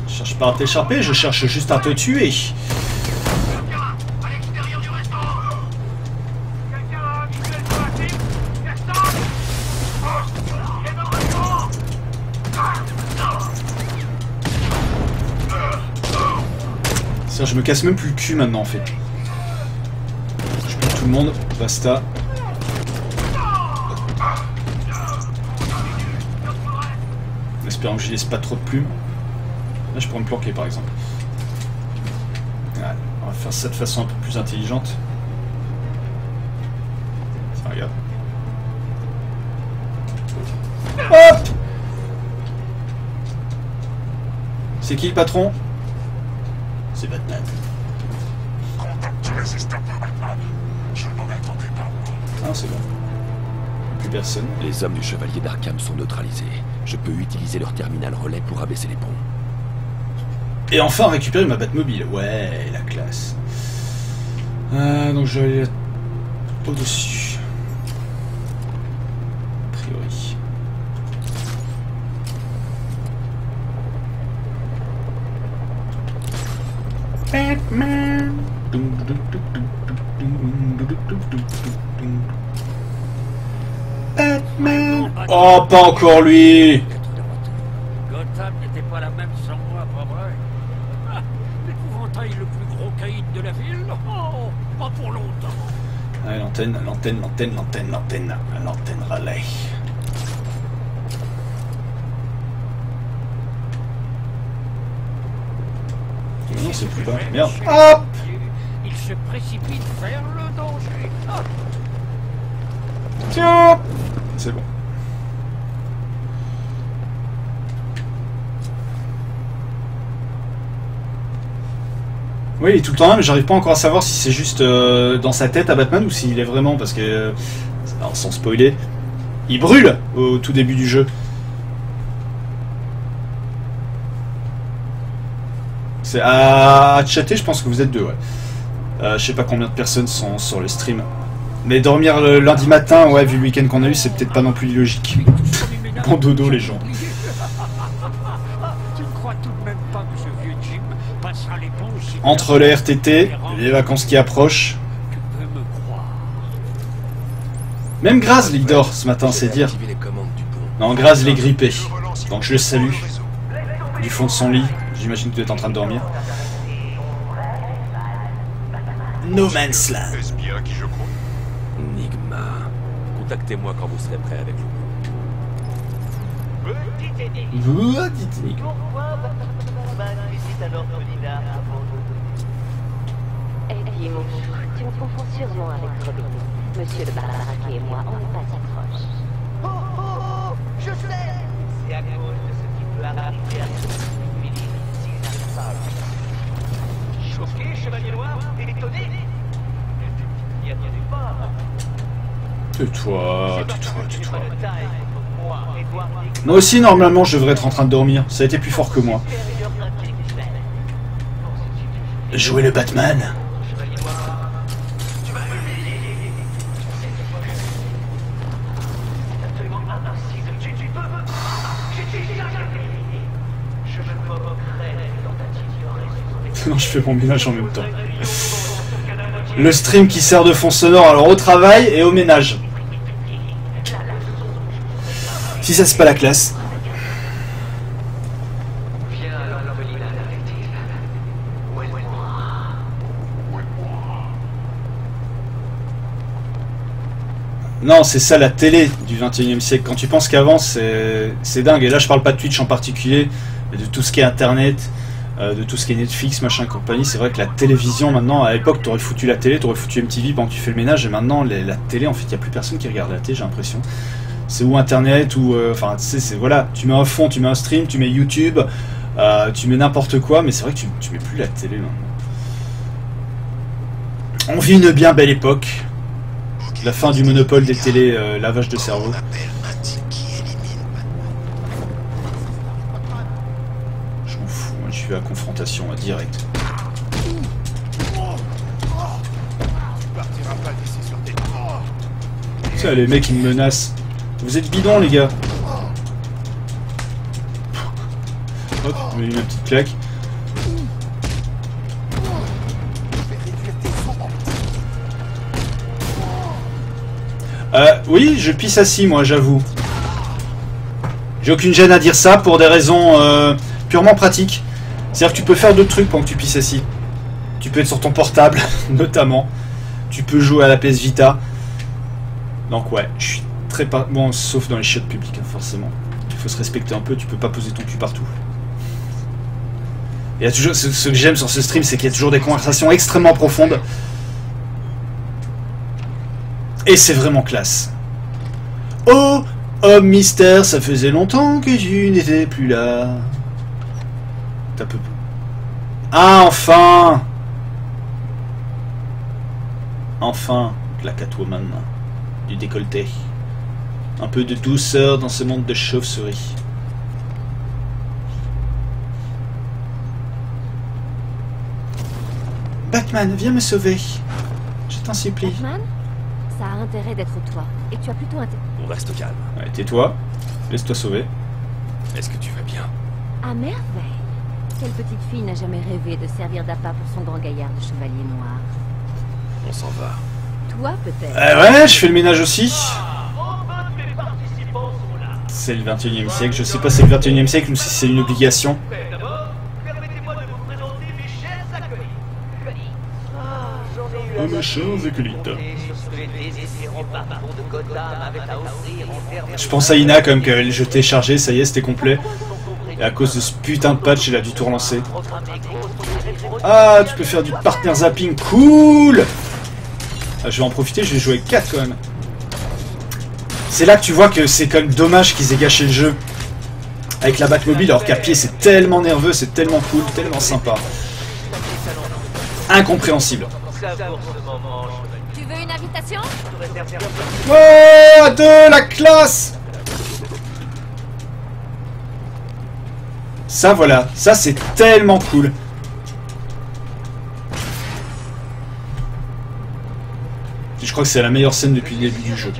Je cherche pas à t'échapper, je cherche juste à te tuer. Ça, je me casse même plus le cul maintenant en fait. Je bute tout le monde, basta. En espérant que j'y laisse pas trop de plumes. Là, je pourrais me planquer par exemple. On va faire ça de façon un peu plus intelligente. Tiens, regarde. Hop! C'est qui le patron? C'est Batman. Contacte l'assistant de Batman. Je n'en attendais pas. Ah, c'est bon. Plus personne. Les hommes du Chevalier d'Arkham sont neutralisés. Je peux utiliser leur terminal relais pour abaisser les ponts. Et enfin récupérer ma Batmobile. Ouais, la classe. Donc je vais aller au-dessus. A priori. Batman. Batman. Oh, pas encore lui. Gotham n'était pas la même sans moi, pas vrai? Ah, l'épouvantail le plus gros caïd de la ville? Oh, pas pour longtemps. Ouais, l'antenne relais. Non, c'est plus bas. Merde. Hop! Il se précipite vers le danger. Ah. Tiens! C'est bon. Oui, il est tout le temps là, mais j'arrive pas encore à savoir si c'est juste dans sa tête à Batman ou s'il est vraiment, parce que, alors sans spoiler, il brûle au tout début du jeu. C'est à chatter, je pense que vous êtes deux, ouais. Je sais pas combien de personnes sont sur le stream. Mais dormir le lundi matin, ouais, vu le week-end qu'on a eu, c'est peut-être pas non plus logique. Bon dodo, les gens. Tu ne crois tout de même pas que ce vieux Jim passera les ponts si... Entre les RTT, les vacances qui approchent. Tu peux me croire. Même Graz, il dort ce matin, c'est dire. Activer les commandes du pont. Non, Graz, il est grippé. Donc je le salue. Du fond de son lit. J'imagine que tu es en train de dormir. No Man's Land. Est-ce bien qui je crois? Enigma. Contactez-moi quand vous serez prêt avec le coup. Petite énigme. Vous dites Enigma. Pourquoi Batman visite à l'orphelinat avant de... Eddie, mon chou, tu me confonds sûrement avec Robin. Monsieur le Barbaraquet et moi, on n'est pas si proches. Oh, oh, oh, je sais. C'est à cause de ce qui peut arriver à celui qui utilise s'il n'arrive pas à le faire. Choqué, chevalier noir? Étonné? N'y attendez pas. Tais-toi, tais-toi, tais-toi. Pas de taille contre moi, Edward Nigma. Moi aussi, normalement, je devrais être en train de dormir. Ça a été plus fort que moi. Supérieur intellectuel. Bon, si tu veux, Jouer le Batman. chevalier noir, tu vas me l'aider. C'est absolument impossible. Tu peux. J'ai rien fait. Je me moquerai d'une tentative de résoudre. Non, je fais mon ménage en même temps. Le stream qui sert de fond sonore alors au travail et au ménage. Si ça c'est pas la classe. Viens à l'orphelinat affective. Où est moi? Non, c'est ça la télé du 21e siècle. Quand tu penses qu'avant c'est dingue. Et là je parle pas de Twitch en particulier, mais de tout ce qui est internet, de tout ce qui est Netflix, machin, compagnie. C'est vrai que la télévision maintenant, à l'époque t'aurais foutu la télé, t'aurais foutu MTV pendant que tu fais le ménage, et maintenant la télé, en fait il n'y a plus personne qui regarde la télé, j'ai l'impression. C'est ou internet ou enfin tu sais, c'est voilà, tu mets un fond, tu mets un stream, tu mets YouTube, tu mets n'importe quoi, mais c'est vrai que tu mets plus la télé maintenant. On vit une bien belle époque. La fin du monopole des télés, lavage de cerveau. Je m'en fous, moi je suis à confrontation direct. Ça, les mecs ils me menacent. Vous êtes bidons les gars. Hop, je mets une petite claque. Oui, je pisse assis, moi, j'avoue. J'ai aucune gêne à dire ça pour des raisons purement pratiques. C'est-à-dire que tu peux faire d'autres trucs pendant que tu pisses assis. Tu peux être sur ton portable, notamment. Tu peux jouer à la PS Vita. Donc ouais, je suis très pas... Bon, sauf dans les chiottes publiques, hein, forcément. Il faut se respecter un peu, tu peux pas poser ton cul partout. Il y a toujours, ce que j'aime sur ce stream, c'est qu'il y a toujours des conversations extrêmement profondes. Et c'est vraiment classe. Oh, homme mystère, ça faisait longtemps que tu n'étais plus là. T'as peu... Ah, enfin! Enfin, la Catwoman. Du décolleté. Un peu de douceur dans ce monde de chauve-souris. Batman, viens me sauver. Je t'en supplie. Batman, ça a intérêt d'être toi. Et tu as plutôt intérêt... On reste calme. Ouais, tais-toi. Laisse-toi sauver. Est-ce que tu vas bien? À merveille. Quelle petite fille n'a jamais rêvé de servir d'appât pour son grand gaillard de chevalier noir? On s'en va. Toi, peut-être. Ouais, je fais le ménage aussi. C'est le 21e siècle. Je sais pas si c'est le 21e siècle ou si c'est une obligation. Oh mes chers acolytes. Je pense à Ina comme que je t'ai chargé, ça y est, c'était complet. Et à cause de ce putain de patch, il a dû tout relancer. Ah, tu peux faire du partner zapping, cool. Ah, je vais en profiter, je vais jouer avec 4 quand même. C'est là que tu vois que c'est quand même dommage qu'ils aient gâché le jeu. Avec la Batmobile, alors qu'à pied c'est tellement nerveux, c'est tellement cool, tellement sympa. Incompréhensible. Tu veux une invitation? Oh, de la classe! Ça voilà, ça c'est tellement cool. Je crois que c'est la meilleure scène depuis le début du jeu.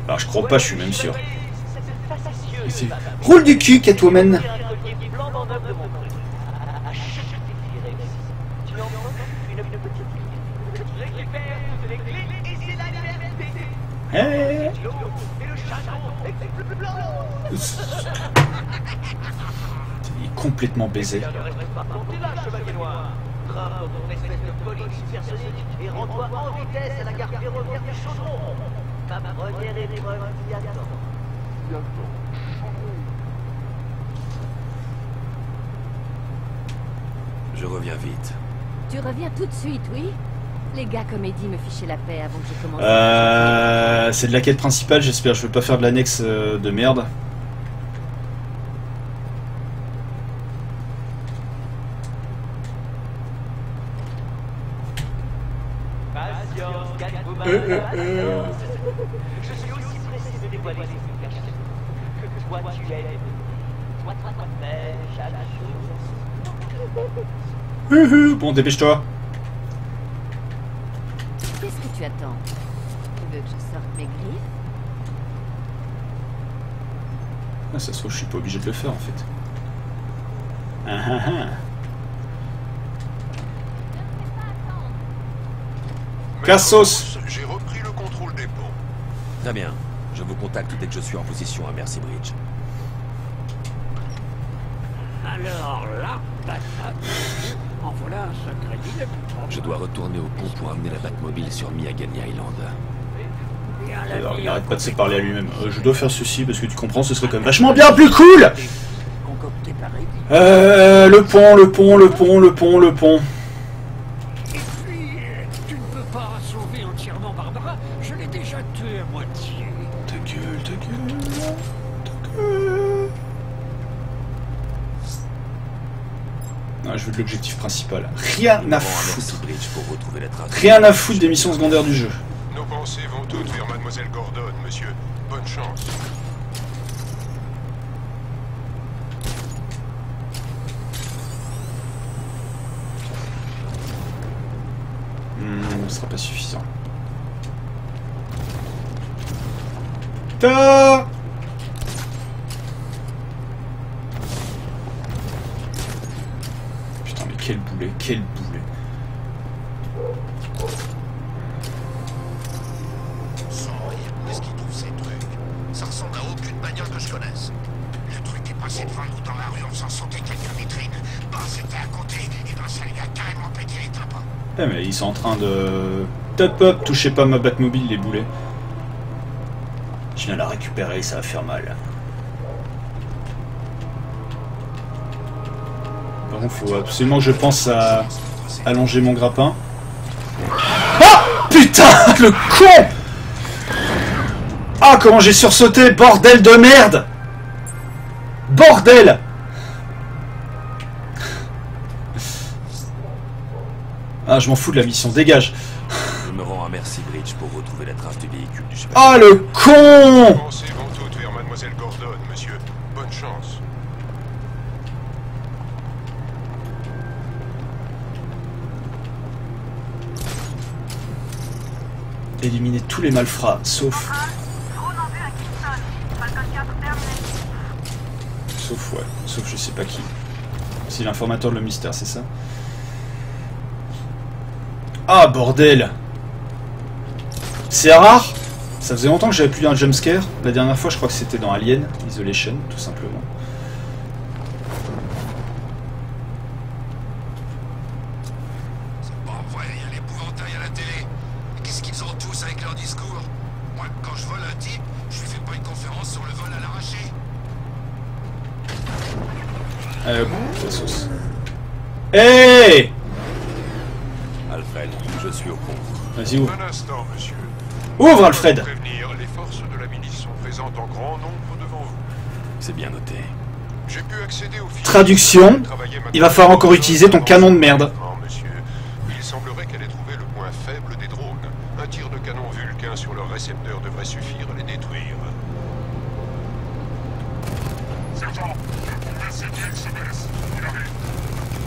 Alors je crois pas, je suis même sûr. Ici. Roule du cul, Catwoman. Hey. Il est complètement baisé. Je reviens vite. Tu reviens tout de suite, oui? Les gars comédie me fichaient la paix avant que je commence. C'est de la quête principale, j'espère. Je veux pas faire de l'annexe de merde. Je suis aussi pressé de dévoiler ces cachets que toi tu aimes. Toi, chaque chose. Bon, dépêche-toi. Qu'est-ce que tu attends? Tu veux que je sorte mes griffes? Ah, ça se trouve, je suis pas obligé de le faire en fait. Ah ah ah. Cassos. J'ai repris le contrôle des ponts. Très bien. Je vous contacte dès que je suis en position à Mercy Bridge. Alors là, en voilà un sacré dilemme. Je dois retourner au pont pour amener la Batmobile sur Miagani Island. Alors, il n'arrête pas de se parler à lui-même. Je dois faire ceci parce que tu comprends, ce serait quand même vachement bien plus cool. Le pont, le pont, le pont, le pont, le pont. Et puis, tu ne peux pas sauver entièrement Barbara. Je l'ai déjà tué à moitié. Ta gueule, ta gueule, ta gueule. Ah, je veux de l'objectif principal. Rien à foutre. Rien à foutre des missions secondaires du jeu. Nos pensées vont toutes vers Mademoiselle Gordon, monsieur. Bonne chance. Ce sera pas suffisant. Ta. Putain, mais quel boulet, quel boulet. Sont horribles, est-ce qu'ils trouvent ces trucs? Ça ressemble à aucune bagnole que je connaisse. Le truc est passé devant nous dans la rue en faisant sauter quelques vitrines. Bah, c'était à côté, et ben ça lui a carrément pété les tympans. Eh mais ils sont en train de... Top up, touchez pas ma Batmobile les boulets. Je viens la récupérer, ça va faire mal. Par contre, faut absolument que je pense à allonger mon grappin. Ah putain, le con! Ah, comment j'ai sursauté, bordel de merde! Bordel! Ah, je m'en fous de la mission, dégage. Je me rends à Mercy Bridge pour retrouver la trace du véhicule du chevalier. Ah, le con! Avancez vont toutes vers Mademoiselle Gordon, monsieur. Bonne chance. Éliminer tous les malfrats, sauf... Sauf, ouais. Sauf je sais pas qui. C'est l'informateur de le mystère, c'est ça? Ah, bordel! C'est rare! Ça faisait longtemps que j'avais plus un jumpscare. La dernière fois, je crois que c'était dans Alien Isolation, tout simplement. C'est pas vrai, il y a l'épouvantail à la télé. Qu'est-ce qu'ils ont tous avec leur discours? Moi, quand je vole un type, je lui fais pas une conférence sur le vol à l'arraché. La sauce. Hey! Alfred, je suis au pont. Vas-y, ouvre. Un instant, monsieur. Ouvre, Alfred! Prévenir, les forces de la milice sont présentes en grand nombre devant vous. C'est bien noté. J'ai pu accéder au fichier. Traduction. Il va falloir encore utiliser ton canon de merde. Non, monsieur. Il semblerait qu'elle ait trouvé le point faible des drones. Un tir de canon Vulcain sur leur récepteur devrait suffire à les détruire. Sergent, le CDL se baisse. Il arrive.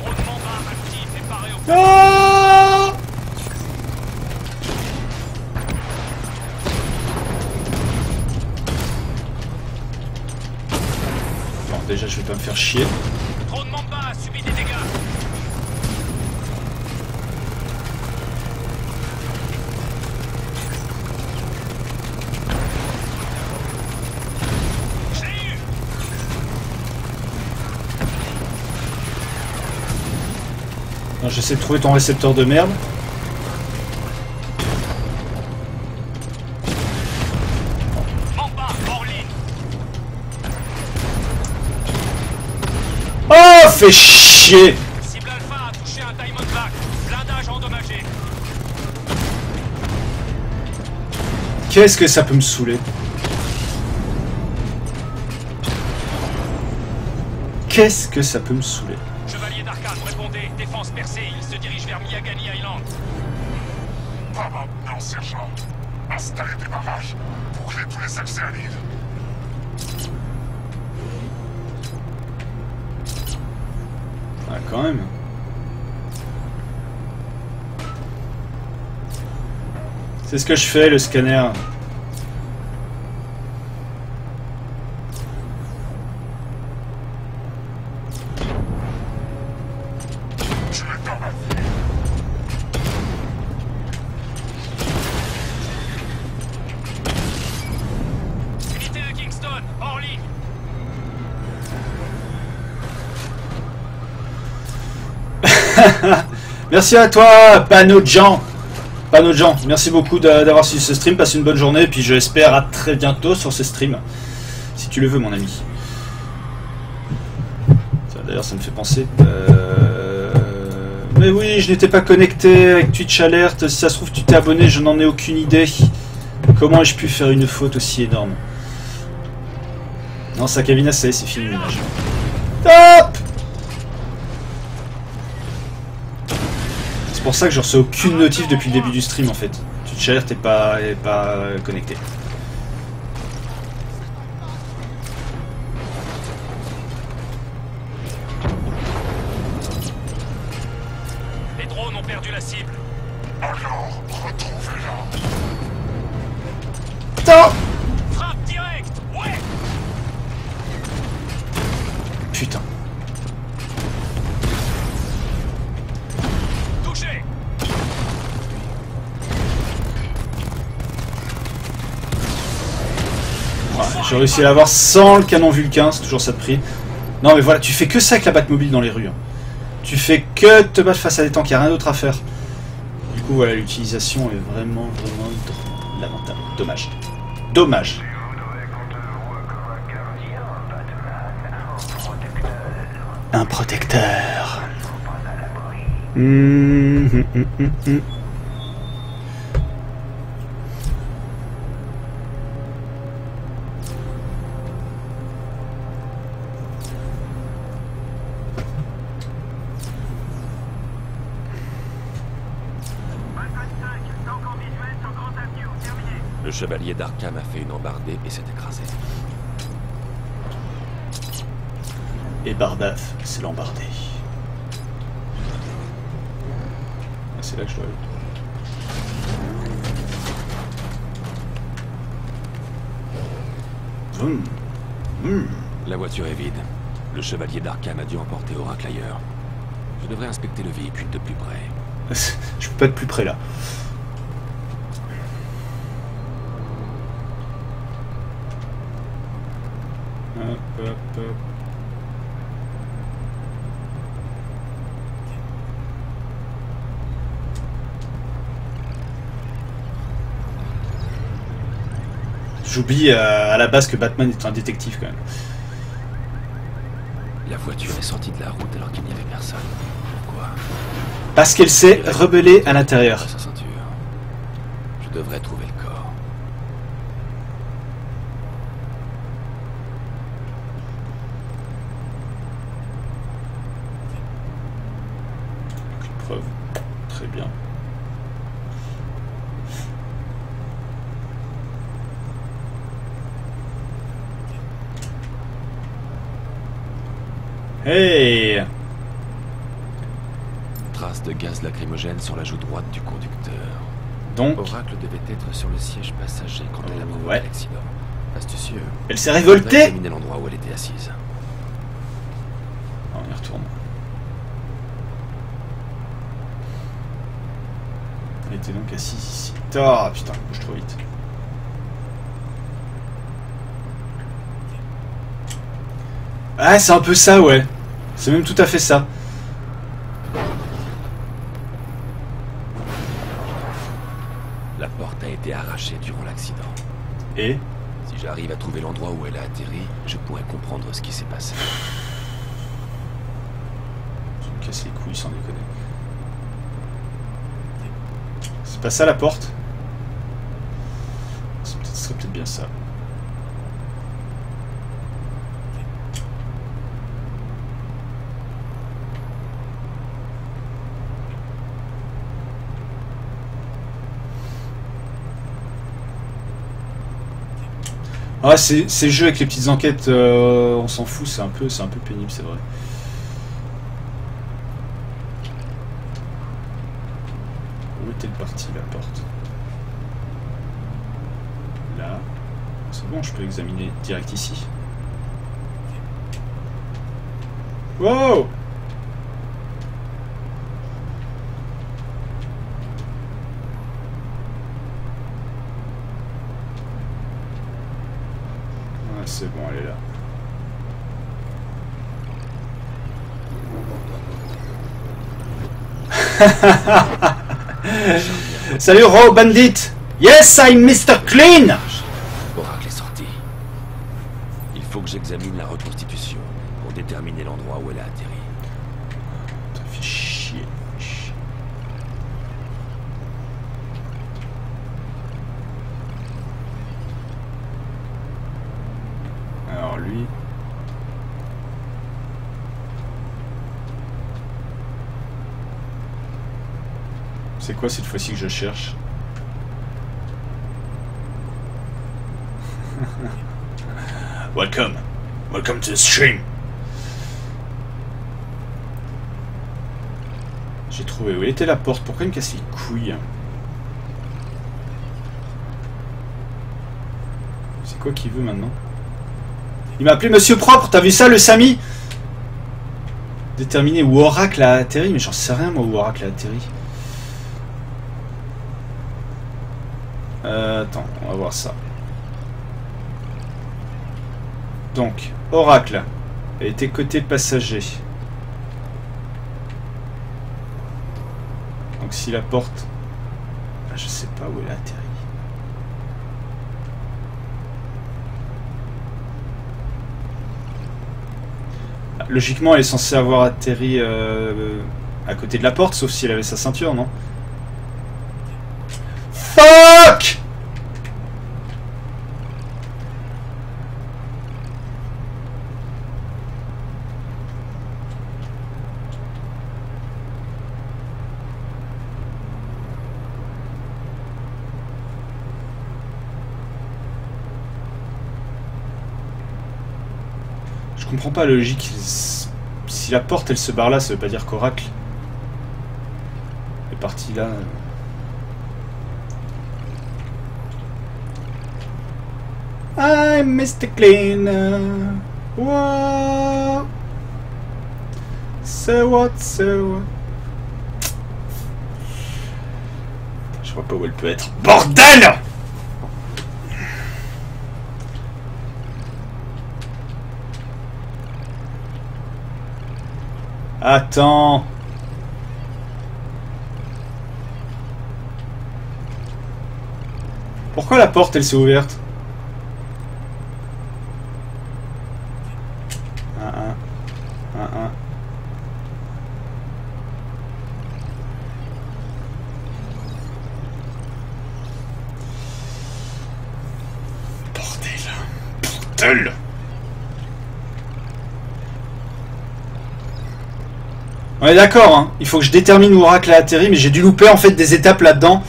Rondement bas, actif et paré au... Ah! Bon, déjà, je vais pas me faire chier. Rondement bas, subit des dégâts. Je l'ai eu. Non, j'essaie de trouver ton récepteur de merde. Mamba, hors ligne. Oh, fais chier! Cible Alpha a touché un Diamondback. Blindage endommagé. Qu'est-ce que ça peut me saouler? Qu'est-ce que ça peut me saouler? Chevalier d'Arcane, répondez. Défense percée, il se dirige vers Miagani Island. Pas maintenant, sergent. Installez des barrages. Bouclez tous les accès à l'île. Ah, quand même. C'est ce que je fais, le scanner. Je l'ai dans ma vie. Unité de Kingston, hors ligne. Merci à toi, Panojan. Panojan, merci beaucoup d'avoir suivi ce stream. Passe une bonne journée, et puis je l'espère à très bientôt sur ce stream. Si tu le veux, mon ami. D'ailleurs, ça me fait penser. Mais oui, je n'étais pas connecté avec Twitch Alert. Si ça se trouve, tu t'es abonné, je n'en ai aucune idée. Comment ai-je pu faire une faute aussi énorme? Non, ça cabine assez, c'est fini le ménage. Top! C'est pour ça que je reçois aucune notif depuis le début du stream en fait. Twitch Alert est pas connecté. Les drones ont perdu la cible. Alors, retrouvez-la. Putain! Frappe directe. Ouais. Putain. Touché. Ouais, j'ai réussi à l'avoir sans le canon Vulcain, c'est toujours ça de prix. Non mais voilà, tu fais que ça avec la Batmobile dans les rues. Hein. Tu fais que te battre face à des tanks, il n'y a rien d'autre à faire. Du coup voilà, l'utilisation est vraiment lamentable. Dommage. Dommage. Un protecteur. Le chevalier d'Arkham a fait une embardée et s'est écrasé. Et Bardaf, c'est l'embardé. Ah, c'est là que je dois aller. La voiture est vide. Le chevalier d'Arkham a dû emporter Oracle ailleurs. Je devrais inspecter le véhicule de plus près. Je peux pas être plus près là. Hop, hop, hop. J'oublie à la base que Batman est un détective quand même. La voiture est sortie de la route alors qu'il n'y avait personne. Pourquoi? Parce qu'elle s'est rebellée à l'intérieur. Sa ceinture. Je devrais trouver le corps. Aucune preuve. Très bien. Hey! Traces de gaz lacrymogène sur la joue droite du conducteur. Donc, Oracle devait être sur le siège passager quand elle a provoqué ouais. l'accident. Astucieux. Elle s'est On révoltée! va examiner l'endroit où elle était assise. On y retourne. Elle était donc assise ici. Ah putain, bouge trop vite. Ah, c'est un peu ça, ouais. C'est même tout à fait ça. La porte a été arrachée durant l'accident. Et Si j'arrive à trouver l'endroit où elle a atterri, je pourrais comprendre ce qui s'est passé. je me casse les couilles sans déconner. C'est pas ça la porte? Ce serait peut-être bien ça. Ah, ces jeux avec les petites enquêtes, on s'en fout, c'est un peu pénible, c'est vrai. Où était-elle partie, la porte? Là. C'est bon, je peux examiner direct ici. Wow! C'est bon, elle est là. Salut Raw Bandit! Yes, I'm Mr. Clean! Oracle est sorti. Il faut que j'examine la reconstitution pour déterminer l'endroit où elle a atterri. Ça fait chier. Alors lui... C'est quoi cette fois-ci que je cherche? Welcome. Welcome to the stream. J'ai trouvé. Où était la porte? Pourquoi il me casse les couilles? C'est quoi qu'il veut maintenant? Il m'a appelé Monsieur Propre, t'as vu ça le Samy? Déterminer où Oracle a atterri, mais j'en sais rien moi où Oracle a atterri. Attends, on va voir ça. Donc, Oracle était côté passager. Donc si la porte... Ah, je sais pas où elle a atterri. Logiquement, elle est censée avoir atterri À côté de la porte, sauf si elle avait sa ceinture, non? Fuck! Je comprends pas la logique. Si la porte elle se barre là, ça veut pas dire qu'Oracle est parti là. I'm Mr. Cleaner. What? So what? Je vois pas où elle peut être. Bordel! Attends. Pourquoi la porte elle s'est ouverte? Bordel. On est d'accord, hein. Il faut que je détermine où Oracle a atterri, mais j'ai dû louper en fait des étapes là-dedans.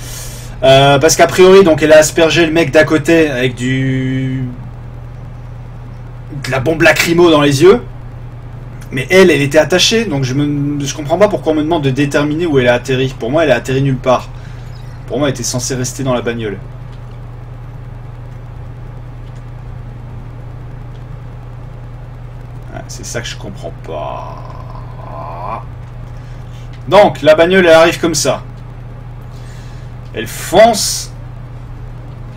Parce qu'a priori, donc elle a aspergé le mec d'à côté avec de la bombe lacrymo dans les yeux. Mais elle était attachée, donc je comprends pas pourquoi on me demande de déterminer où elle a atterri. Pour moi, elle a atterri nulle part. Pour moi, elle était censée rester dans la bagnole. Ah, c'est ça que je comprends pas. Donc, la bagnole, elle arrive comme ça. Elle fonce.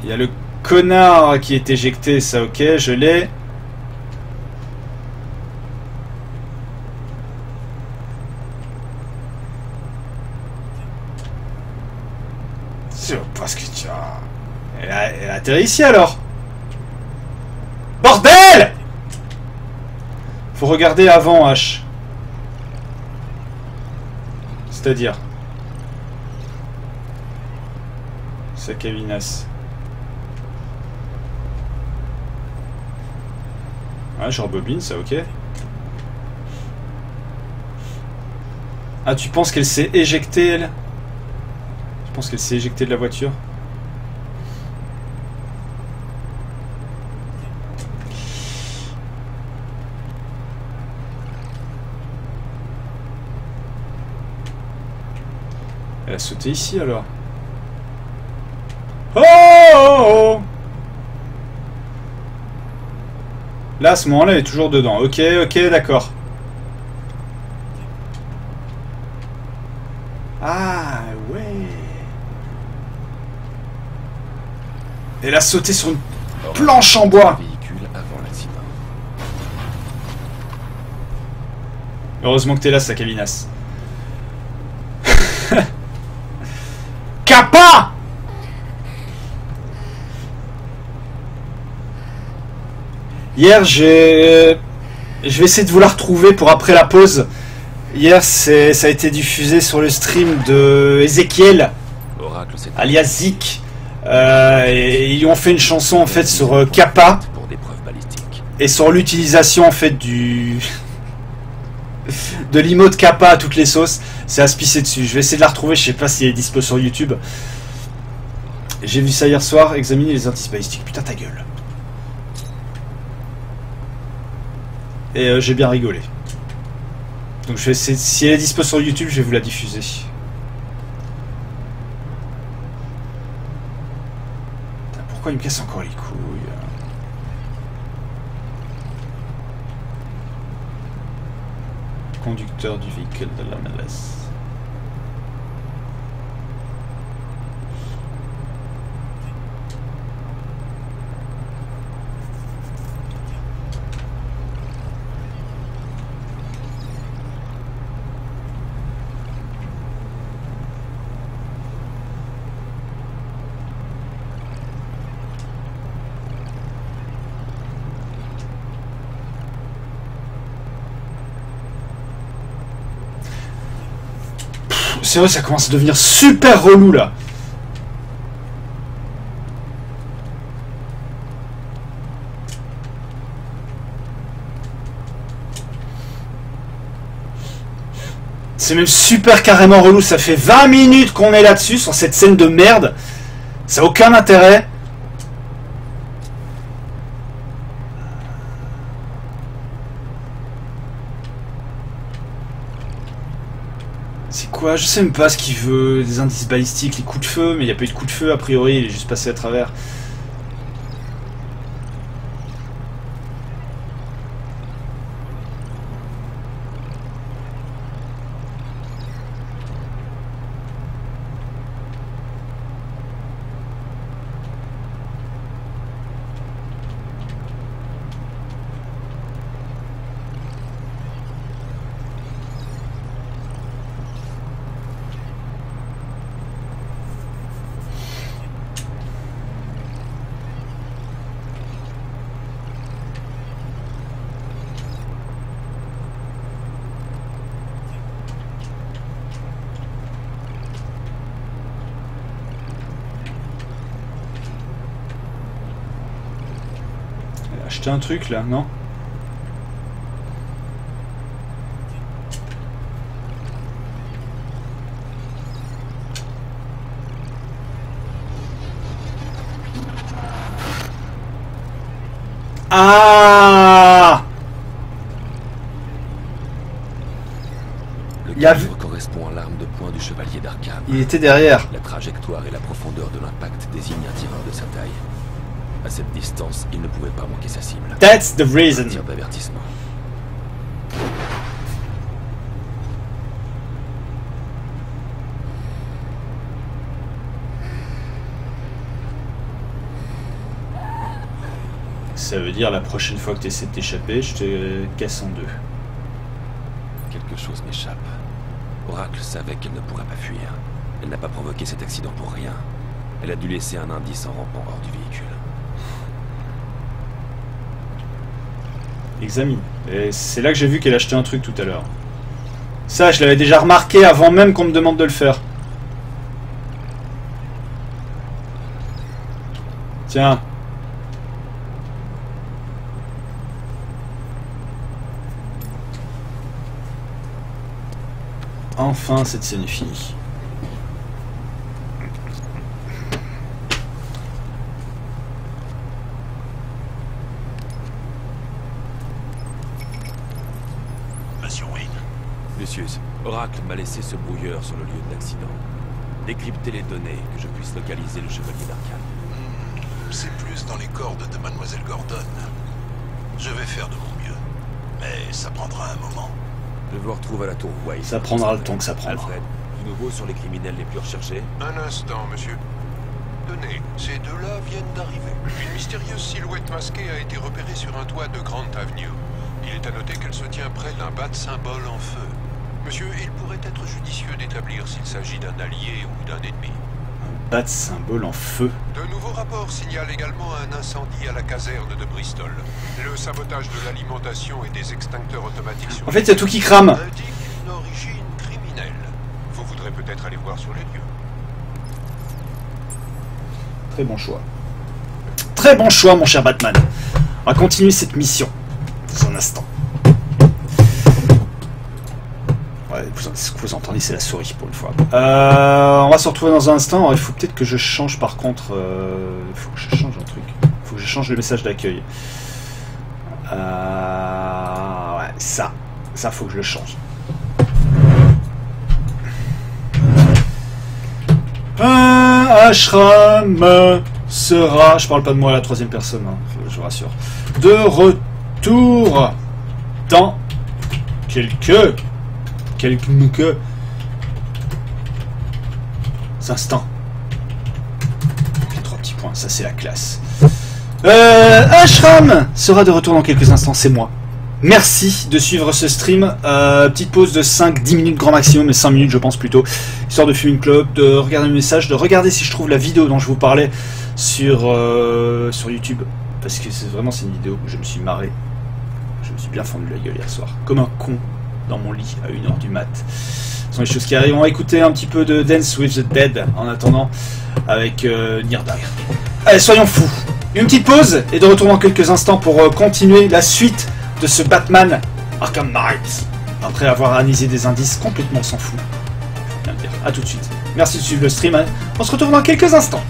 Il y a le connard qui est éjecté, ça ok, je l'ai. C'est parce que tu as... Elle a atterri ici alors. Bordel! Faut regarder avant, H. C'est-à-dire sac à vinasse. Ah, je rebobine, ça ok. Ah, tu penses qu'elle s'est éjectée, elle? Tu penses qu'elle s'est éjectée de la voiture? Elle a sauté ici alors. Oh, oh, oh. Là, à ce moment-là, elle est toujours dedans. Ok, ok, d'accord. Ah, ouais. Elle a sauté sur une planche en bois. Heureusement que t'es là, Sakavinas. Kappa! Hier, je vais essayer de vous la retrouver pour après la pause. Hier, ça a été diffusé sur le stream de Ezekiel, alias Zik. Et ils ont fait une chanson en fait sur Kappa et sur l'utilisation en fait de l'emote Kappa à toutes les sauces. C'est à se pisser dessus. Je vais essayer de la retrouver. Je sais pas si elle est dispo sur YouTube. J'ai vu ça hier soir. Examiner les indices balistiques. Putain, ta gueule. Et j'ai bien rigolé. Donc je vais essayer. Si elle est dispo sur YouTube, je vais vous la diffuser. Putain, pourquoi il me casse encore les couilles? Conducteur du véhicule de la MLS. sérieux, ça commence à devenir super relou là. C'est même super carrément relou, ça fait 20 minutes qu'on est là-dessus, sur cette scène de merde. Ça n'a aucun intérêt. C'est quoi? Je sais même pas ce qu'il veut. Des indices balistiques, les coups de feu, mais il n'y a pas eu de coup de feu a priori, il est juste passé à travers. Acheter un truc là, non? Ah! Le calibre correspond à l'arme de poing du chevalier d'Arkham. Il était derrière. La trajectoire et la profondeur de l'impact désignent un tireur de sa taille. À cette distance, il ne pouvait pas manquer sa cible. That's the reason. Un tir d'avertissement. Ça veut dire la prochaine fois que tu essaies de t'échapper, je te casse en deux. Quelque chose m'échappe. Oracle savait qu'elle ne pourrait pas fuir. Elle n'a pas provoqué cet accident pour rien. Elle a dû laisser un indice en rampant hors du véhicule. Examine. Et c'est là que j'ai vu qu'elle achetait un truc tout à l'heure. Ça, je l'avais déjà remarqué avant même qu'on me demande de le faire. Tiens. Enfin, cette scène est finie. Lucius, Oracle m'a laissé ce brouilleur sur le lieu de l'accident. Décryptez les données, que je puisse localiser le chevalier d'Arkham. C'est plus dans les cordes de Mademoiselle Gordon. Je vais faire de mon mieux, mais ça prendra un moment. Je vous retrouve à la tour Wayne. Ça prendra le temps que ça prendra. Alfred, du nouveau sur les criminels les plus recherchés? Un instant, monsieur. Tenez, ces deux-là viennent d'arriver. Une mystérieuse silhouette masquée a été repérée sur un toit de Grant Avenue. Il est à noter qu'elle se tient près d'un bat-symbole en feu. Monsieur, il pourrait être judicieux d'établir s'il s'agit d'un allié ou d'un ennemi. Un bat-symbole en feu. De nouveaux rapports signalent également un incendie à la caserne de Bristol. Le sabotage de l'alimentation et des extincteurs automatiques sur... En fait, il y a tout qui crame. indique une origine criminelle. Vous voudrez peut-être aller voir sur les lieux. Très bon choix. Très bon choix, mon cher Batman. On va continuer cette mission. Dans un instant. Ouais, ce que vous entendez, c'est la souris pour une fois. On va se retrouver dans un instant. Il faut peut-être que je change par contre. Il faut que je change un truc. Il faut que je change le message d'accueil. Ouais, ça. Ça, faut que je le change. Un ashram sera. Je parle pas de moi à la troisième personne, hein, je vous rassure. De retour dans quelques instants. Ok, 3 petits points, ça c'est la classe. Ashram sera de retour dans quelques instants, c'est moi. Merci de suivre ce stream. Petite pause de 5-10 minutes grand maximum, mais 5 minutes je pense plutôt. Histoire de fumer une clope, de regarder le message, de regarder si je trouve la vidéo dont je vous parlais sur YouTube. Parce que c'est une vidéo où je me suis marré. Je me suis bien fendu la gueule hier soir. Comme un con dans mon lit à 1h du mat. Ce sont les choses qui arrivent. On va écouter un petit peu de Dance with the Dead en attendant avec Nirdag. Allez, soyons fous. Une petite pause et de retour dans quelques instants pour continuer la suite de ce Batman Arkham Knight. Après avoir analysé des indices complètement sans fou. A tout de suite. Merci de suivre le stream. On se retrouve dans quelques instants.